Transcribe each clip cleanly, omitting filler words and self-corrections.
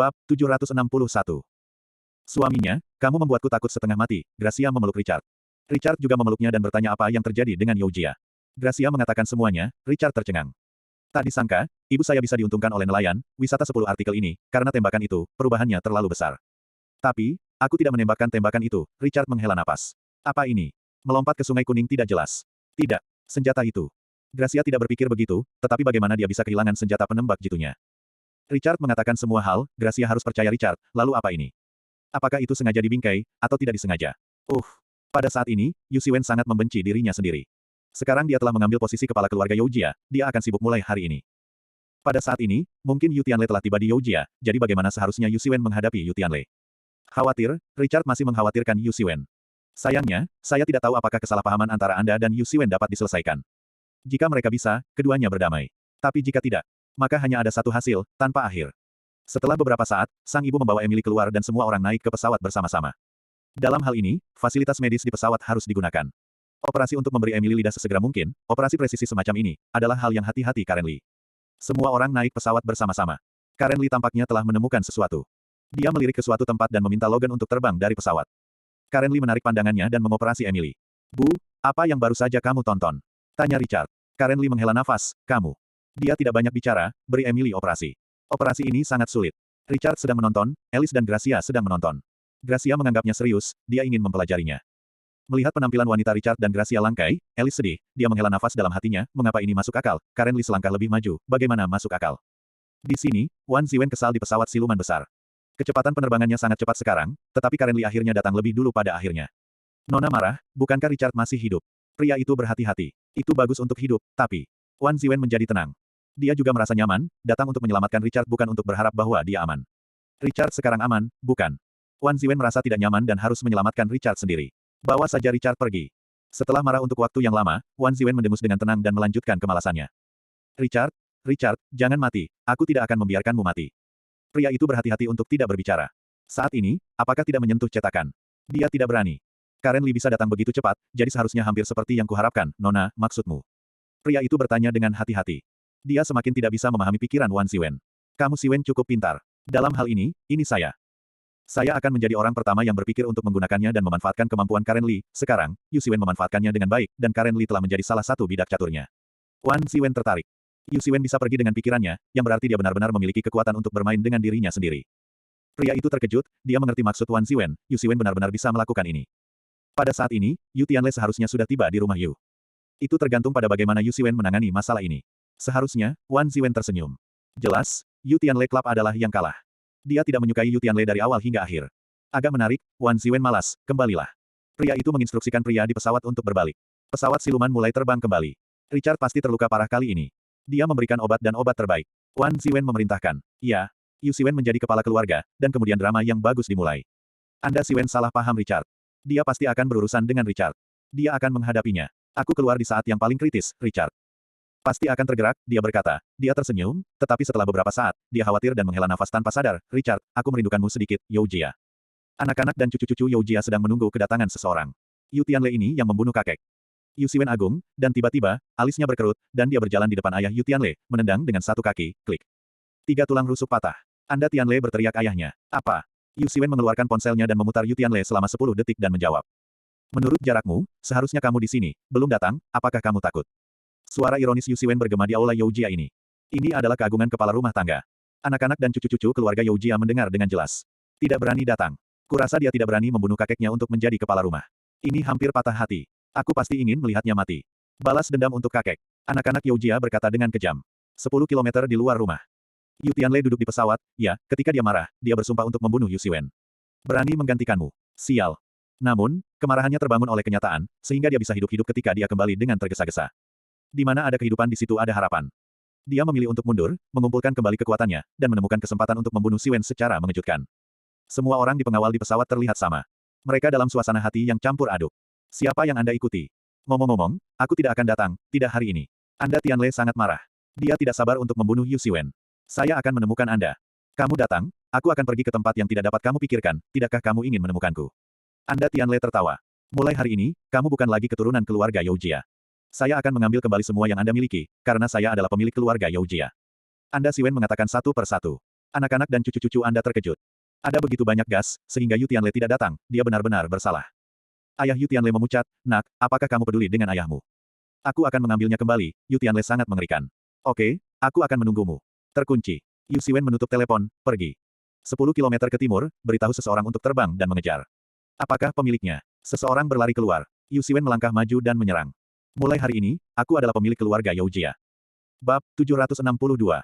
Bab 761. Suaminya, kamu membuatku takut setengah mati. Gracia memeluk Richard. Richard juga memeluknya dan bertanya apa yang terjadi dengan Youjia. Gracia mengatakan semuanya. Richard tercengang. Tak disangka, ibu saya bisa diuntungkan oleh nelayan, wisata 10 artikel ini, karena tembakan itu, perubahannya terlalu besar. Tapi, aku tidak menembakkan tembakan itu. Richard menghela napas. Apa ini? Melompat ke Sungai Kuning tidak jelas. Tidak. Senjata itu. Gracia tidak berpikir begitu, tetapi bagaimana dia bisa kehilangan senjata penembak jitunya? Richard mengatakan semua hal, Gracia harus percaya Richard, lalu apa ini? Apakah itu sengaja dibingkai, atau tidak disengaja? Pada saat ini, Yu Siwen sangat membenci dirinya sendiri. Sekarang dia telah mengambil posisi kepala keluarga Youjia, dia akan sibuk mulai hari ini. Pada saat ini, mungkin Yu Tianle telah tiba di Youjia, jadi bagaimana seharusnya Yu Siwen menghadapi Yu Tianle? Khawatir, Richard masih mengkhawatirkan Yu Siwen. Sayangnya, saya tidak tahu apakah kesalahpahaman antara Anda dan Yu Siwen dapat diselesaikan. Jika mereka bisa, keduanya berdamai. Tapi jika tidak, maka hanya ada satu hasil, tanpa akhir. Setelah beberapa saat, sang ibu membawa Emily keluar dan semua orang naik ke pesawat bersama-sama. Dalam hal ini, fasilitas medis di pesawat harus digunakan. Operasi untuk memberi Emily lidah sesegera mungkin, operasi presisi semacam ini, adalah hal yang hati-hati Karen Lee. Semua orang naik pesawat bersama-sama. Karen Lee tampaknya telah menemukan sesuatu. Dia melirik ke suatu tempat dan meminta Logan untuk terbang dari pesawat. Karen Lee menarik pandangannya dan mengoperasi Emily. Bu, apa yang baru saja kamu tonton? Tanya Richard. Karen Lee menghela nafas, kamu. Dia tidak banyak bicara, beri Emily operasi. Operasi ini sangat sulit. Richard sedang menonton, Alice dan Gracia sedang menonton. Gracia menganggapnya serius, dia ingin mempelajarinya. Melihat penampilan wanita Richard dan Gracia langkai, Alice sedih, dia menghela nafas dalam hatinya, mengapa ini masuk akal? Karen Lee selangkah lebih maju, bagaimana masuk akal? Di sini, Wan Ziwen kesal di pesawat siluman besar. Kecepatan penerbangannya sangat cepat sekarang, tetapi Karen Lee akhirnya datang lebih dulu pada akhirnya. Nona marah, bukankah Richard masih hidup? Pria itu berhati-hati. Itu bagus untuk hidup, tapi... Wan Ziwen menjadi tenang. Dia juga merasa nyaman, datang untuk menyelamatkan Richard bukan untuk berharap bahwa dia aman. Richard sekarang aman, bukan? Wan Ziwen merasa tidak nyaman dan harus menyelamatkan Richard sendiri. Bawa saja Richard pergi. Setelah marah untuk waktu yang lama, Wan Ziwen mendengus dengan tenang dan melanjutkan kemalasannya. Richard, jangan mati, aku tidak akan membiarkanmu mati. Pria itu berhati-hati untuk tidak berbicara. Saat ini, apakah tidak menyentuh cetakan? Dia tidak berani. Karen Lee bisa datang begitu cepat, jadi seharusnya hampir seperti yang kuharapkan, Nona, maksudmu. Pria itu bertanya dengan hati-hati. Dia semakin tidak bisa memahami pikiran Wan Ziwen. Kamu Ziwen cukup pintar. Dalam hal ini saya. Saya akan menjadi orang pertama yang berpikir untuk menggunakannya dan memanfaatkan kemampuan Karen Lee. Sekarang, Yu Siwen memanfaatkannya dengan baik, dan Karen Lee telah menjadi salah satu bidak caturnya. Wan Ziwen tertarik. Yu Siwen bisa pergi dengan pikirannya, yang berarti dia benar-benar memiliki kekuatan untuk bermain dengan dirinya sendiri. Pria itu terkejut, dia mengerti maksud Wan Ziwen, Yu Siwen benar-benar bisa melakukan ini. Pada saat ini, Yu Tianle seharusnya sudah tiba di rumah Yu. Itu tergantung pada bagaimana Yu Siwen menangani masalah ini. Seharusnya, Wan Ziwen tersenyum. Jelas, Yu Tianle Club adalah yang kalah. Dia tidak menyukai Yu Tianle dari awal hingga akhir. Agak menarik, Wan Ziwen malas, kembalilah. Pria itu menginstruksikan pria di pesawat untuk berbalik. Pesawat siluman mulai terbang kembali. Richard pasti terluka parah kali ini. Dia memberikan obat dan obat terbaik. Wan Ziwen memerintahkan. Ya, Yu Siwen menjadi kepala keluarga, dan kemudian drama yang bagus dimulai. Anda Siwen salah paham Richard. Dia pasti akan berurusan dengan Richard. Dia akan menghadapinya. Aku keluar di saat yang paling kritis, Richard. Pasti akan tergerak, dia berkata. Dia tersenyum, tetapi setelah beberapa saat, dia khawatir dan menghela nafas tanpa sadar. Richard, aku merindukanmu sedikit, Youjia. Anak-anak dan cucu-cucu Youjia sedang menunggu kedatangan seseorang. Yu Tianle ini yang membunuh kakek. Yu Siwen agung, dan tiba-tiba, alisnya berkerut, dan dia berjalan di depan ayah Yu Tianle, menendang dengan satu kaki, klik. 3 tulang rusuk patah. Anda Tianle berteriak ayahnya. Apa? Yu Siwen mengeluarkan ponselnya dan memutar Yu Tianle selama 10 detik dan menjawab. Menurut jarakmu, seharusnya kamu di sini, belum datang, apakah kamu takut? Suara ironis Yu Siwen bergema di aula Youjia ini. Ini adalah keagungan kepala rumah tangga. Anak-anak dan cucu-cucu keluarga Youjia mendengar dengan jelas. Tidak berani datang. Kurasa dia tidak berani membunuh kakeknya untuk menjadi kepala rumah. Ini hampir patah hati. Aku pasti ingin melihatnya mati. Balas dendam untuk kakek. Anak-anak Youjia berkata dengan kejam. 10 kilometer di luar rumah. Yu Tianle duduk di pesawat, ya, ketika dia marah, dia bersumpah untuk membunuh Yu Siwen. Berani menggantikanmu. Sial. Namun, kemarahannya terbangun oleh kenyataan, sehingga dia bisa hidup-hidup ketika dia kembali dengan tergesa-gesa. Di mana ada kehidupan di situ ada harapan. Dia memilih untuk mundur, mengumpulkan kembali kekuatannya, dan menemukan kesempatan untuk membunuh Siwen secara mengejutkan. Semua orang di pengawal di pesawat terlihat sama. Mereka dalam suasana hati yang campur aduk. Siapa yang Anda ikuti? Ngomong-ngomong, aku tidak akan datang, tidak hari ini. Anda Tianle sangat marah. Dia tidak sabar untuk membunuh Yu Siwen. Saya akan menemukan Anda. Kamu datang, aku akan pergi ke tempat yang tidak dapat kamu pikirkan, tidakkah kamu ingin menemukanku? Anda Tianle tertawa. Mulai hari ini, kamu bukan lagi keturunan keluarga Youjia. Saya akan mengambil kembali semua yang Anda miliki, karena saya adalah pemilik keluarga Youjia. Anda Siwen mengatakan satu per satu. Anak-anak dan cucu-cucu Anda terkejut. Ada begitu banyak gas, sehingga Yu Tianle tidak datang, dia benar-benar bersalah. Ayah Yu Tianle memucat, "Nak, apakah kamu peduli dengan ayahmu? Aku akan mengambilnya kembali." Yu Tianle sangat mengerikan. "Oke, aku akan menunggumu." Terkunci. Yu Siwen menutup telepon, pergi. 10 kilometer ke timur, beritahu seseorang untuk terbang dan mengejar. Apakah pemiliknya? Seseorang berlari keluar. Yu Siwen melangkah maju dan menyerang. Mulai hari ini, aku adalah pemilik keluarga Youjia. Bab 762.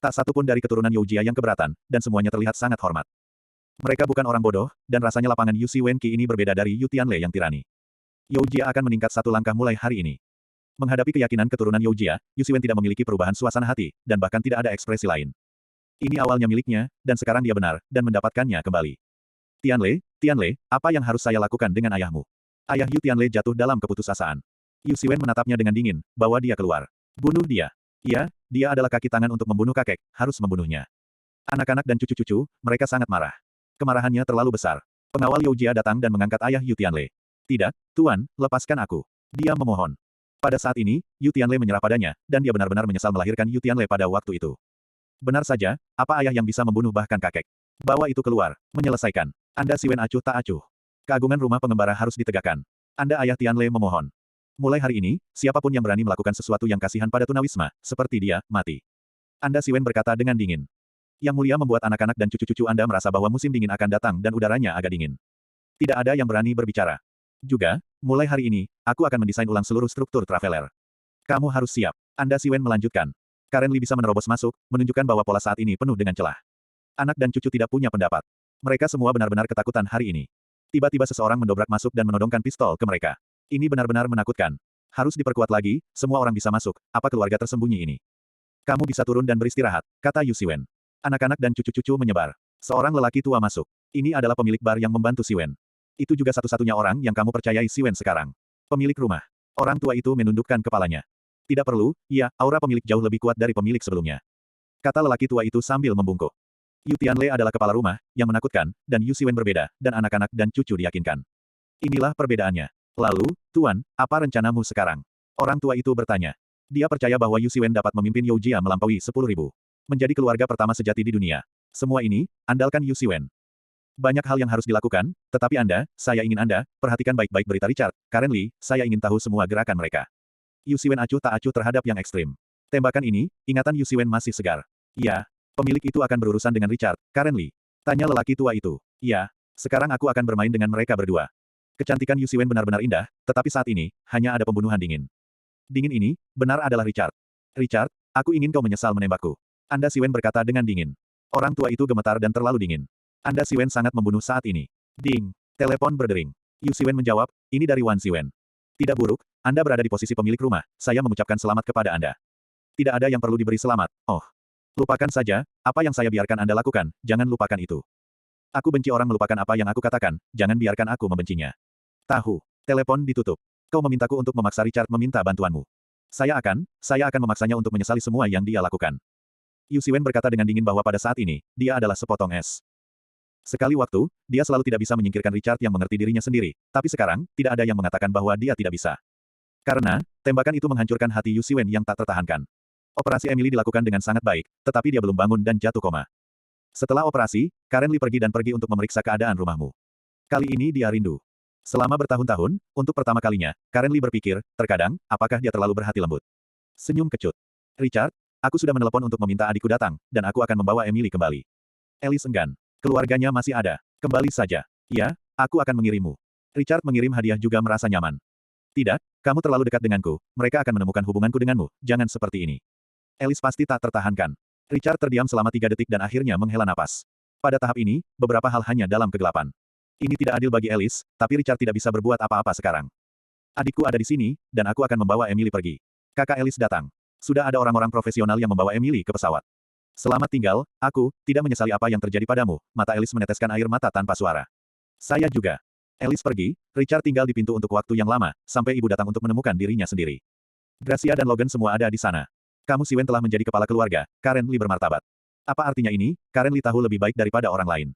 Tak satu pun dari keturunan Youjia yang keberatan, dan semuanya terlihat sangat hormat. Mereka bukan orang bodoh, dan rasanya lapangan Yu Siwen Qi ini berbeda dari Yu Tianle yang tirani. Youjia akan meningkat satu langkah mulai hari ini. Menghadapi keyakinan keturunan Youjia, Yu Siwen tidak memiliki perubahan suasana hati, dan bahkan tidak ada ekspresi lain. Ini awalnya miliknya, dan sekarang dia benar, dan mendapatkannya kembali. Tianle, apa yang harus saya lakukan dengan ayahmu? Ayah Yu Tianle jatuh dalam keputusasaan. Yu Siwen menatapnya dengan dingin, bawa dia keluar. Bunuh dia. Iya, dia adalah kaki tangan untuk membunuh kakek, harus membunuhnya. Anak-anak dan cucu-cucu, mereka sangat marah. Kemarahannya terlalu besar. Pengawal Youjia datang dan mengangkat ayah Yu Tianle. Tidak, Tuan, lepaskan aku. Dia memohon. Pada saat ini, Yu Tianle menyerah padanya, dan dia benar-benar menyesal melahirkan Yu Tianle pada waktu itu. Benar saja, apa ayah yang bisa membunuh bahkan kakek? Bawa itu keluar, menyelesaikan. Anda Siwen acuh tak acuh. Keagungan rumah pengembara harus ditegakkan. Anda ayah Tianle memohon. Mulai hari ini, siapapun yang berani melakukan sesuatu yang kasihan pada tunawisma, seperti dia, mati. Anda Siwen berkata dengan dingin. Yang mulia membuat anak-anak dan cucu-cucu Anda merasa bahwa musim dingin akan datang dan udaranya agak dingin. Tidak ada yang berani berbicara. Juga, mulai hari ini, aku akan mendesain ulang seluruh struktur Traveler. Kamu harus siap. Anda Siwen melanjutkan. Karen Li bisa menerobos masuk, menunjukkan bahwa pola saat ini penuh dengan celah. Anak dan cucu tidak punya pendapat. Mereka semua benar-benar ketakutan hari ini. Tiba-tiba seseorang mendobrak masuk dan menodongkan pistol ke mereka. Ini benar-benar menakutkan. Harus diperkuat lagi, semua orang bisa masuk, apa keluarga tersembunyi ini? Kamu bisa turun dan beristirahat, kata Yu Siwen. Anak-anak dan cucu-cucu menyebar. Seorang lelaki tua masuk. Ini adalah pemilik bar yang membantu Siwen. Itu juga satu-satunya orang yang kamu percayai Siwen sekarang. Pemilik rumah. Orang tua itu menundukkan kepalanya. Tidak perlu, ya, aura pemilik jauh lebih kuat dari pemilik sebelumnya. Kata lelaki tua itu sambil membungkuk. Yu Tianle adalah kepala rumah, yang menakutkan, dan Yu Siwen berbeda, dan anak-anak dan cucu diyakinkan. Inilah perbedaannya. Lalu, Tuan, apa rencanamu sekarang? Orang tua itu bertanya. Dia percaya bahwa Yu Siwen dapat memimpin Youjia melampaui 10.000. Menjadi keluarga pertama sejati di dunia. Semua ini, andalkan Yu Siwen. Banyak hal yang harus dilakukan, tetapi saya ingin Anda, perhatikan baik-baik berita Richard, Karen Li, saya ingin tahu semua gerakan mereka. Yu Siwen acuh tak acuh terhadap yang ekstrim. Tembakan ini, ingatan Yu Siwen masih segar. Ya, pemilik itu akan berurusan dengan Richard, Karen Li. Tanya lelaki tua itu. Ya, sekarang aku akan bermain dengan mereka berdua. Kecantikan Yu Siwen benar-benar indah, tetapi saat ini, hanya ada pembunuhan dingin. Dingin ini, benar adalah Richard. Richard, aku ingin kau menyesal menembakku. Anda Siwen berkata dengan dingin. Orang tua itu gemetar dan terlalu dingin. Anda Siwen sangat membunuh saat ini. Ding. Telepon berdering. Yu Siwen menjawab, ini dari Wan Siwen. Tidak buruk, Anda berada di posisi pemilik rumah, saya mengucapkan selamat kepada Anda. Tidak ada yang perlu diberi selamat, oh. Lupakan saja, apa yang saya biarkan Anda lakukan, jangan lupakan itu. Aku benci orang melupakan apa yang aku katakan, jangan biarkan aku membencinya. Tahu. Telepon ditutup. Kau memintaku untuk memaksa Richard meminta bantuanmu. Saya akan memaksanya untuk menyesali semua yang dia lakukan. Yu Siwen berkata dengan dingin bahwa pada saat ini, dia adalah sepotong es. Sekali waktu, dia selalu tidak bisa menyingkirkan Richard yang mengerti dirinya sendiri, tapi sekarang, tidak ada yang mengatakan bahwa dia tidak bisa. Karena, tembakan itu menghancurkan hati Yu Siwen yang tak tertahankan. Operasi Emily dilakukan dengan sangat baik, tetapi dia belum bangun dan jatuh koma. Setelah operasi, Karen Li pergi untuk memeriksa keadaan rumahmu. Kali ini dia rindu. Selama bertahun-tahun, untuk pertama kalinya, Karen Li berpikir, terkadang, apakah dia terlalu berhati lembut. Senyum kecut. Richard, aku sudah menelepon untuk meminta adikku datang, dan aku akan membawa Emily kembali. Alice enggan. Keluarganya masih ada. Kembali saja. Ya, aku akan mengirimmu. Richard mengirim hadiah juga merasa nyaman. Tidak, kamu terlalu dekat denganku, mereka akan menemukan hubunganku denganmu, jangan seperti ini. Alice pasti tak tertahankan. Richard terdiam selama 3 detik dan akhirnya menghela napas. Pada tahap ini, beberapa hal hanya dalam kegelapan. Ini tidak adil bagi Alice, tapi Richard tidak bisa berbuat apa-apa sekarang. Adikku ada di sini, dan aku akan membawa Emily pergi. Kakak Alice datang. Sudah ada orang-orang profesional yang membawa Emily ke pesawat. Selamat tinggal, aku tidak menyesali apa yang terjadi padamu. Mata Alice meneteskan air mata tanpa suara. Saya juga. Alice pergi, Richard tinggal di pintu untuk waktu yang lama, sampai ibu datang untuk menemukan dirinya sendiri. Gracia dan Logan semua ada di sana. Kamu Siwen telah menjadi kepala keluarga, Karen Li bermartabat. Apa artinya ini? Karen Li tahu lebih baik daripada orang lain.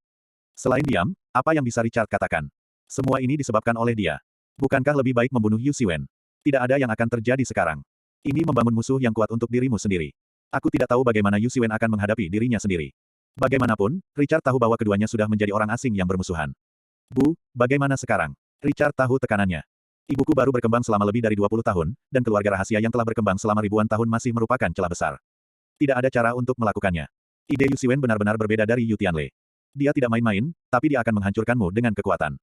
Selain diam, apa yang bisa Richard katakan? Semua ini disebabkan oleh dia. Bukankah lebih baik membunuh Yu Siwen? Tidak ada yang akan terjadi sekarang. Ini membangun musuh yang kuat untuk dirimu sendiri. Aku tidak tahu bagaimana Yu Siwen akan menghadapi dirinya sendiri. Bagaimanapun, Richard tahu bahwa keduanya sudah menjadi orang asing yang bermusuhan. Bu, bagaimana sekarang? Richard tahu tekanannya. Ibuku baru berkembang selama lebih dari 20 tahun, dan keluarga rahasia yang telah berkembang selama ribuan tahun masih merupakan celah besar. Tidak ada cara untuk melakukannya. Ide Yu Xiwen benar-benar berbeda dari Yu Tianlei. Dia tidak main-main, tapi dia akan menghancurkanmu dengan kekuatan.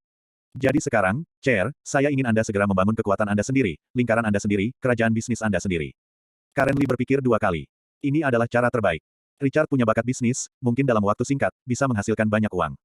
Jadi sekarang, Chair, saya ingin Anda segera membangun kekuatan Anda sendiri, lingkaran Anda sendiri, kerajaan bisnis Anda sendiri. Karen Lee berpikir 2 kali. Ini adalah cara terbaik. Richard punya bakat bisnis, mungkin dalam waktu singkat, bisa menghasilkan banyak uang.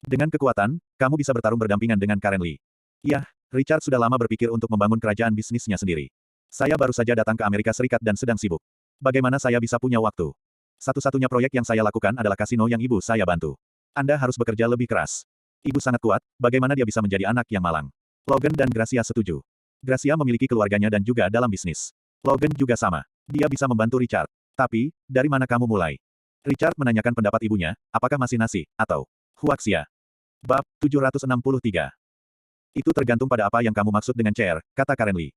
Dengan kekuatan, kamu bisa bertarung berdampingan dengan Karen Lee. Yah, Richard sudah lama berpikir untuk membangun kerajaan bisnisnya sendiri. Saya baru saja datang ke Amerika Serikat dan sedang sibuk. Bagaimana saya bisa punya waktu? Satu-satunya proyek yang saya lakukan adalah kasino yang ibu saya bantu. Anda harus bekerja lebih keras. Ibu sangat kuat, bagaimana dia bisa menjadi anak yang malang? Logan dan Gracia setuju. Gracia memiliki keluarganya dan juga dalam bisnis. Logan juga sama. Dia bisa membantu Richard. Tapi, dari mana kamu mulai? Richard menanyakan pendapat ibunya, apakah masih nasi, atau huaxia? Bab 763. Itu tergantung pada apa yang kamu maksud dengan chair, kata Karen Lee.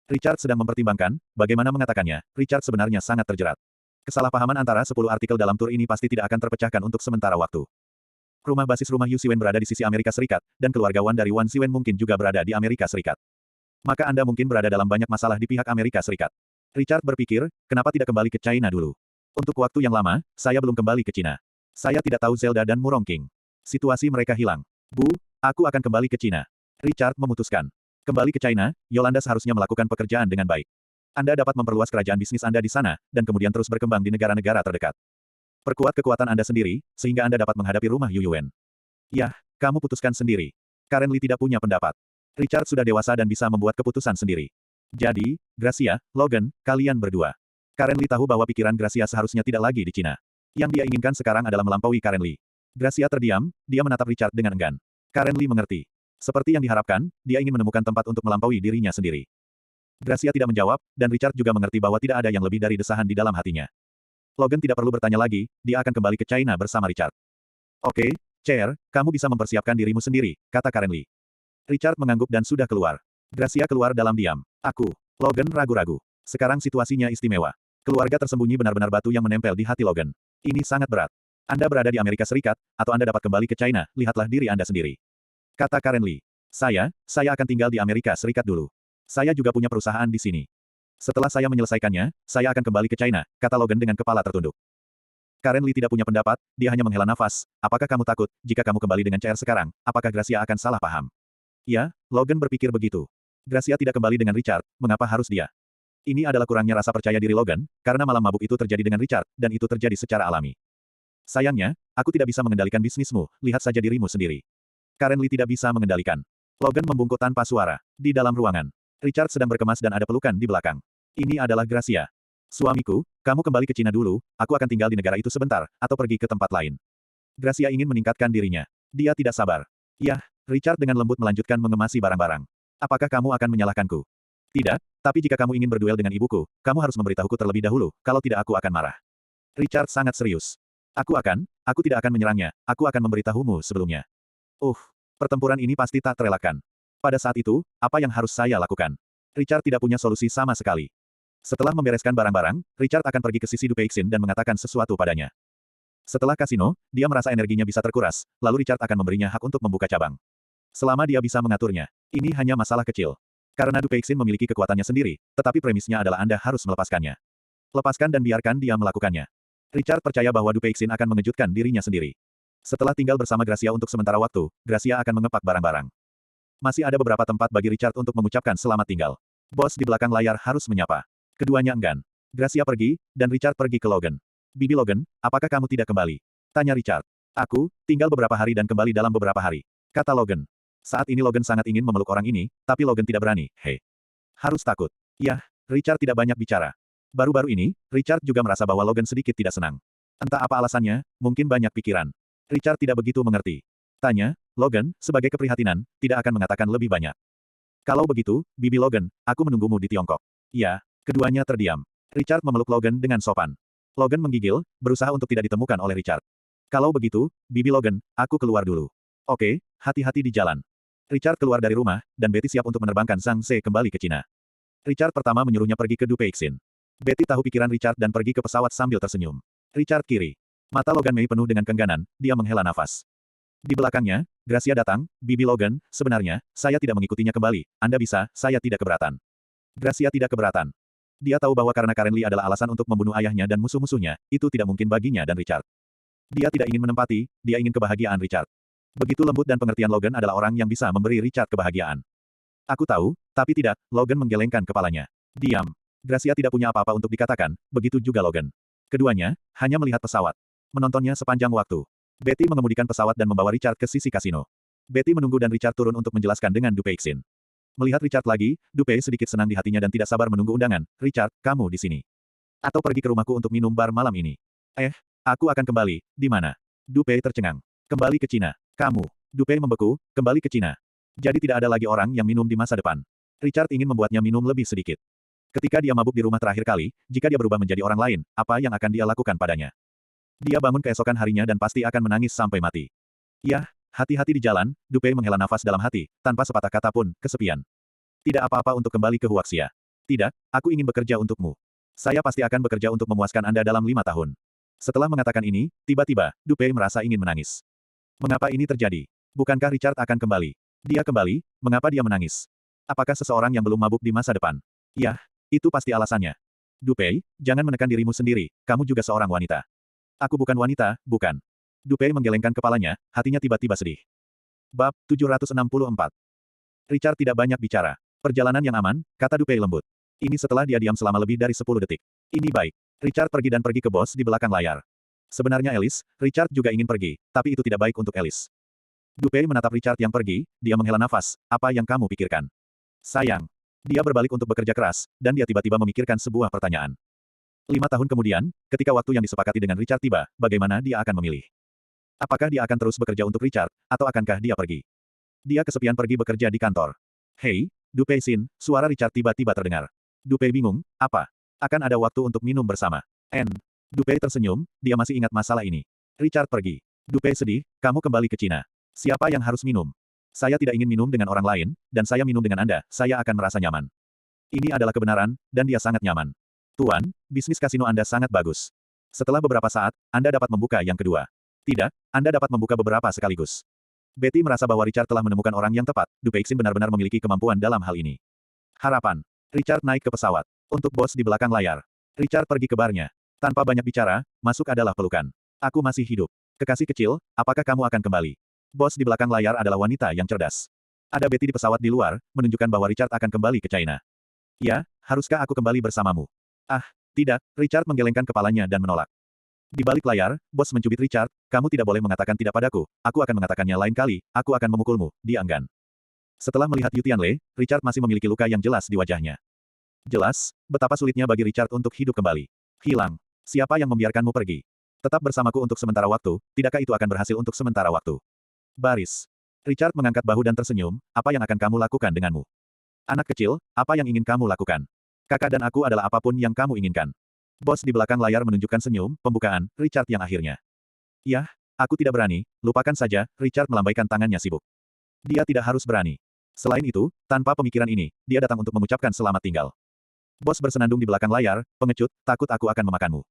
Richard sedang mempertimbangkan, bagaimana mengatakannya, Richard sebenarnya sangat terjerat. Kesalahpahaman antara 10 artikel dalam tur ini pasti tidak akan terpecahkan untuk sementara waktu. Rumah basis rumah Yu Xiwen berada di sisi Amerika Serikat, dan keluarga Wan dari Wan Xiwen mungkin juga berada di Amerika Serikat. Maka Anda mungkin berada dalam banyak masalah di pihak Amerika Serikat. Richard berpikir, kenapa tidak kembali ke China dulu? Untuk waktu yang lama, saya belum kembali ke China. Saya tidak tahu Zelda dan Murong King. Situasi mereka hilang. Bu, aku akan kembali ke China. Richard memutuskan. Kembali ke China, Yolanda seharusnya melakukan pekerjaan dengan baik. Anda dapat memperluas kerajaan bisnis Anda di sana, dan kemudian terus berkembang di negara-negara terdekat. Perkuat kekuatan Anda sendiri, sehingga Anda dapat menghadapi rumah Yu Yuan. Yah, kamu putuskan sendiri. Karen Lee tidak punya pendapat. Richard sudah dewasa dan bisa membuat keputusan sendiri. Jadi, Gracia, Logan, kalian berdua. Karen Lee tahu bahwa pikiran Gracia seharusnya tidak lagi di Cina. Yang dia inginkan sekarang adalah melampaui Karen Lee. Gracia terdiam, dia menatap Richard dengan enggan. Karen Lee mengerti. Seperti yang diharapkan, dia ingin menemukan tempat untuk melampaui dirinya sendiri. Gracia tidak menjawab, dan Richard juga mengerti bahwa tidak ada yang lebih dari desahan di dalam hatinya. Logan tidak perlu bertanya lagi, dia akan kembali ke China bersama Richard. Oke, Chair, kamu bisa mempersiapkan dirimu sendiri, kata Karen Lee. Richard mengangguk dan sudah keluar. Gracia keluar dalam diam. Aku. Logan ragu-ragu. Sekarang situasinya istimewa. Keluarga tersembunyi benar-benar batu yang menempel di hati Logan. Ini sangat berat. Anda berada di Amerika Serikat, atau Anda dapat kembali ke China, lihatlah diri Anda sendiri. Kata Karen Lee. Saya akan tinggal di Amerika Serikat dulu. Saya juga punya perusahaan di sini. Setelah saya menyelesaikannya, saya akan kembali ke China, kata Logan dengan kepala tertunduk. Karen Lee tidak punya pendapat, dia hanya menghela nafas. Apakah kamu takut, jika kamu kembali dengan CR sekarang, apakah Gracia akan salah paham? Ya, Logan berpikir begitu. Gracia tidak kembali dengan Richard, mengapa harus dia? Ini adalah kurangnya rasa percaya diri Logan, karena malam mabuk itu terjadi dengan Richard, dan itu terjadi secara alami. Sayangnya, aku tidak bisa mengendalikan bisnismu, lihat saja dirimu sendiri. Karen Lee tidak bisa mengendalikan. Logan membungkuk tanpa suara. Di dalam ruangan. Richard sedang berkemas dan ada pelukan di belakang. Ini adalah Gracia. Suamiku, kamu kembali ke Cina dulu, aku akan tinggal di negara itu sebentar, atau pergi ke tempat lain. Gracia ingin meningkatkan dirinya. Dia tidak sabar. Yah, Richard dengan lembut melanjutkan mengemasi barang-barang. Apakah kamu akan menyalahkanku? Tidak, tapi jika kamu ingin berduel dengan ibuku, kamu harus memberitahuku terlebih dahulu, kalau tidak aku akan marah. Richard sangat serius. Aku tidak akan menyerangnya, aku akan memberitahumu sebelumnya. Pertempuran ini pasti tak terelakkan. Pada saat itu, apa yang harus saya lakukan? Richard tidak punya solusi sama sekali. Setelah membereskan barang-barang, Richard akan pergi ke sisi Du Peixin dan mengatakan sesuatu padanya. Setelah kasino, dia merasa energinya bisa terkuras, lalu Richard akan memberinya hak untuk membuka cabang. Selama dia bisa mengaturnya. Ini hanya masalah kecil. Karena Du Peixin memiliki kekuatannya sendiri, tetapi premisnya adalah Anda harus melepaskannya. Lepaskan dan biarkan dia melakukannya. Richard percaya bahwa Du Peixin akan mengejutkan dirinya sendiri. Setelah tinggal bersama Gracia untuk sementara waktu, Gracia akan mengepak barang-barang. Masih ada beberapa tempat bagi Richard untuk mengucapkan selamat tinggal. Bos di belakang layar harus menyapa. Keduanya enggan. Gracia pergi, dan Richard pergi ke Logan. Bibi Logan, apakah kamu tidak kembali? Tanya Richard. Aku, tinggal beberapa hari dan kembali dalam beberapa hari. Kata Logan. Saat ini Logan sangat ingin memeluk orang ini, tapi Logan tidak berani. Hei. Harus takut. Yah, Richard tidak banyak bicara. Baru-baru ini, Richard juga merasa bahwa Logan sedikit tidak senang. Entah apa alasannya, mungkin banyak pikiran. Richard tidak begitu mengerti. Tanya, Logan, sebagai keprihatinan, tidak akan mengatakan lebih banyak. Kalau begitu, Bibi Logan, aku menunggumu di Tiongkok. Ya, keduanya terdiam. Richard memeluk Logan dengan sopan. Logan menggigil, berusaha untuk tidak ditemukan oleh Richard. Kalau begitu, Bibi Logan, aku keluar dulu. Oke, hati-hati di jalan. Richard keluar dari rumah, dan Betty siap untuk menerbangkan Zhang Ze kembali ke Cina. Richard pertama menyuruhnya pergi ke Du Peixin. Betty tahu pikiran Richard dan pergi ke pesawat sambil tersenyum. Richard kiri. Mata Logan Mei penuh dengan keengganan, dia menghela nafas. Di belakangnya, Gracia datang, "Bibi Logan, sebenarnya, saya tidak mengikutinya kembali. Anda bisa, saya tidak keberatan." Gracia tidak keberatan. Dia tahu bahwa karena Karen Lee adalah alasan untuk membunuh ayahnya dan musuh-musuhnya, itu tidak mungkin baginya dan Richard. Dia tidak ingin menempati, dia ingin kebahagiaan Richard. Begitu lembut dan pengertian Logan adalah orang yang bisa memberi Richard kebahagiaan. Aku tahu, tapi tidak, Logan menggelengkan kepalanya. Diam. Gracia tidak punya apa-apa untuk dikatakan, begitu juga Logan. Keduanya, hanya melihat pesawat. Menontonnya sepanjang waktu. Betty mengemudikan pesawat dan membawa Richard ke sisi kasino. Betty menunggu dan Richard turun untuk menjelaskan dengan Dupeixin. Melihat Richard lagi, Dupei sedikit senang di hatinya dan tidak sabar menunggu undangan. "Richard, kamu di sini. Atau pergi ke rumahku untuk minum bar malam ini." Aku akan kembali, di mana?" Dupei tercengang. "Kembali ke Cina. Kamu." Dupei membeku, "Kembali ke Cina. Jadi tidak ada lagi orang yang minum di masa depan." Richard ingin membuatnya minum lebih sedikit. Ketika dia mabuk di rumah terakhir kali, jika dia berubah menjadi orang lain, apa yang akan dia lakukan padanya? Dia bangun keesokan harinya dan pasti akan menangis sampai mati. "Yah, hati-hati di jalan." Dupei menghela nafas dalam hati, tanpa sepatah kata pun, kesepian. "Tidak apa-apa untuk kembali ke Huaxia. Tidak, aku ingin bekerja untukmu. Saya pasti akan bekerja untuk memuaskan Anda dalam 5 tahun." Setelah mengatakan ini, tiba-tiba, Dupei merasa ingin menangis. Mengapa ini terjadi? Bukankah Richard akan kembali? Dia kembali, mengapa dia menangis? Apakah seseorang yang belum mabuk di masa depan? Yah, itu pasti alasannya. Dupei, jangan menekan dirimu sendiri, kamu juga seorang wanita. Aku bukan wanita, bukan. Dupei menggelengkan kepalanya, hatinya tiba-tiba sedih. Bab 764. Richard tidak banyak bicara. "Perjalanan yang aman," kata Dupei lembut. Ini setelah dia diam selama lebih dari 10 detik. "Ini baik." Richard pergi dan pergi ke bos di belakang layar. Sebenarnya Alice, Richard juga ingin pergi, tapi itu tidak baik untuk Alice. Dupei menatap Richard yang pergi, dia menghela nafas, "Apa yang kamu pikirkan?" "Sayang." Dia berbalik untuk bekerja keras, dan dia tiba-tiba memikirkan sebuah pertanyaan. 5 tahun kemudian, ketika waktu yang disepakati dengan Richard tiba, bagaimana dia akan memilih? Apakah dia akan terus bekerja untuk Richard, atau akankah dia pergi? Dia kesepian pergi bekerja di kantor. "Hei, Dupei Sin," suara Richard tiba-tiba terdengar. Dupei bingung, "Apa? Akan ada waktu untuk minum bersama." Dupei tersenyum, dia masih ingat masalah ini. Richard pergi. Dupei sedih, "Kamu kembali ke Cina. Siapa yang harus minum? Saya tidak ingin minum dengan orang lain, dan saya minum dengan Anda, saya akan merasa nyaman." Ini adalah kebenaran, dan dia sangat nyaman. "Tuan, bisnis kasino Anda sangat bagus. Setelah beberapa saat, Anda dapat membuka yang kedua." "Tidak, Anda dapat membuka beberapa sekaligus." Betty merasa bahwa Richard telah menemukan orang yang tepat, Dupeixin benar-benar memiliki kemampuan dalam hal ini. Harapan. Richard naik ke pesawat. Untuk bos di belakang layar. Richard pergi ke barnya. Tanpa banyak bicara, masuk adalah pelukan. "Aku masih hidup. Kekasih kecil, apakah kamu akan kembali?" Bos di belakang layar adalah wanita yang cerdas. Ada Betty di pesawat di luar, menunjukkan bahwa Richard akan kembali ke China. "Ya, haruskah aku kembali bersamamu?" "Ah, tidak." Richard menggelengkan kepalanya dan menolak. Di balik layar, bos mencubit Richard, "Kamu tidak boleh mengatakan tidak padaku, aku akan mengatakannya lain kali, aku akan memukulmu." Dia enggan. Setelah melihat Yu Tianlei, Richard masih memiliki luka yang jelas di wajahnya. Jelas, betapa sulitnya bagi Richard untuk hidup kembali. "Hilang. Siapa yang membiarkanmu pergi? Tetap bersamaku untuk sementara waktu, tidakkah itu akan berhasil untuk sementara waktu?" "Baris." Richard mengangkat bahu dan tersenyum, "Apa yang akan kamu lakukan denganmu? Anak kecil, apa yang ingin kamu lakukan? Kakak dan aku adalah apapun yang kamu inginkan." Bos di belakang layar menunjukkan senyum, pembukaan, Richard yang akhirnya. "Yah, aku tidak berani, lupakan saja." Richard melambaikan tangannya sibuk. Dia tidak harus berani. Selain itu, tanpa pemikiran ini, dia datang untuk mengucapkan selamat tinggal. Bos bersenandung di belakang layar, "Pengecut, takut aku akan memakanmu."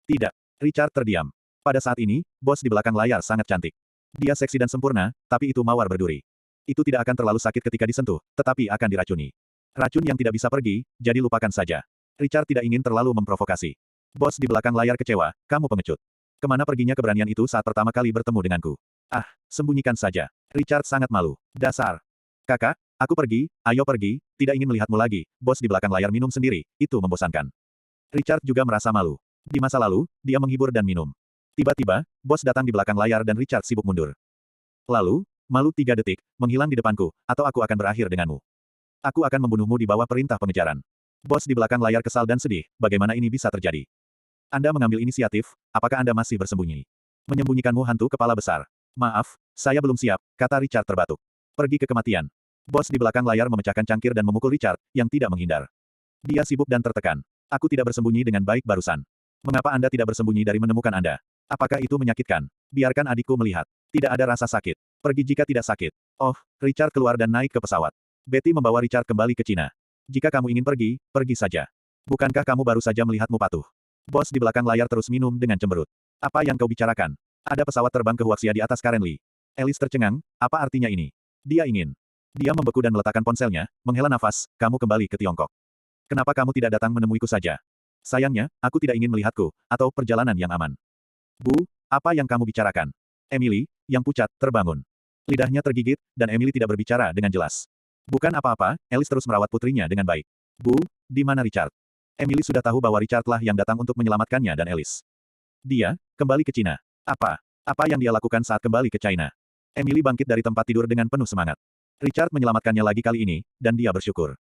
"Tidak." Richard terdiam. Pada saat ini, bos di belakang layar sangat cantik. Dia seksi dan sempurna, tapi itu mawar berduri. Itu tidak akan terlalu sakit ketika disentuh, tetapi akan diracuni. Racun yang tidak bisa pergi, jadi lupakan saja. Richard tidak ingin terlalu memprovokasi. Bos di belakang layar kecewa, "Kamu pengecut. Kemana perginya keberanian itu saat pertama kali bertemu denganku?" "Ah, sembunyikan saja." Richard sangat malu. "Dasar. Kakak, aku pergi, ayo pergi, tidak ingin melihatmu lagi." Bos di belakang layar minum sendiri, itu membosankan. Richard juga merasa malu. Di masa lalu, dia menghibur dan minum. Tiba-tiba, bos datang di belakang layar dan Richard sibuk mundur. Lalu, "Malu 3 detik, menghilang di depanku, atau aku akan berakhir denganmu. Aku akan membunuhmu di bawah perintah pengejaran." Bos di belakang layar kesal dan sedih, bagaimana ini bisa terjadi? "Anda mengambil inisiatif, apakah Anda masih bersembunyi? Menyembunyikanmu hantu kepala besar." "Maaf, saya belum siap," kata Richard terbatuk. "Pergi ke kematian." Bos di belakang layar memecahkan cangkir dan memukul Richard, yang tidak menghindar. Dia sibuk dan tertekan. "Aku tidak bersembunyi dengan baik barusan. Mengapa Anda tidak bersembunyi dari menemukan Anda? Apakah itu menyakitkan? Biarkan adikku melihat. Tidak ada rasa sakit. Pergi jika tidak sakit." "Oh." Richard keluar dan naik ke pesawat. Betty membawa Richard kembali ke Cina. "Jika kamu ingin pergi, pergi saja. Bukankah kamu baru saja melihatmu patuh?" Bos di belakang layar terus minum dengan cemberut. Apa yang kau bicarakan? Ada pesawat terbang ke Huaxia di atas Karenli. Alice tercengang, apa artinya ini? Dia ingin. Dia membeku dan meletakkan ponselnya, menghela nafas, kamu kembali ke Tiongkok. Kenapa kamu tidak datang menemuiku saja? Sayangnya, aku tidak ingin melihatku, atau perjalanan yang aman. Bu, apa yang kamu bicarakan? Emily, yang pucat, terbangun. Lidahnya tergigit, dan Emily tidak berbicara dengan jelas. Bukan apa-apa, Alice terus merawat putrinya dengan baik. Bu, di mana Richard? Emily sudah tahu bahwa Richard lah yang datang untuk menyelamatkannya dan Alice. Dia, kembali ke Cina. Apa? Apa yang dia lakukan saat kembali ke China? Emily bangkit dari tempat tidur dengan penuh semangat. Richard menyelamatkannya lagi kali ini, dan dia bersyukur.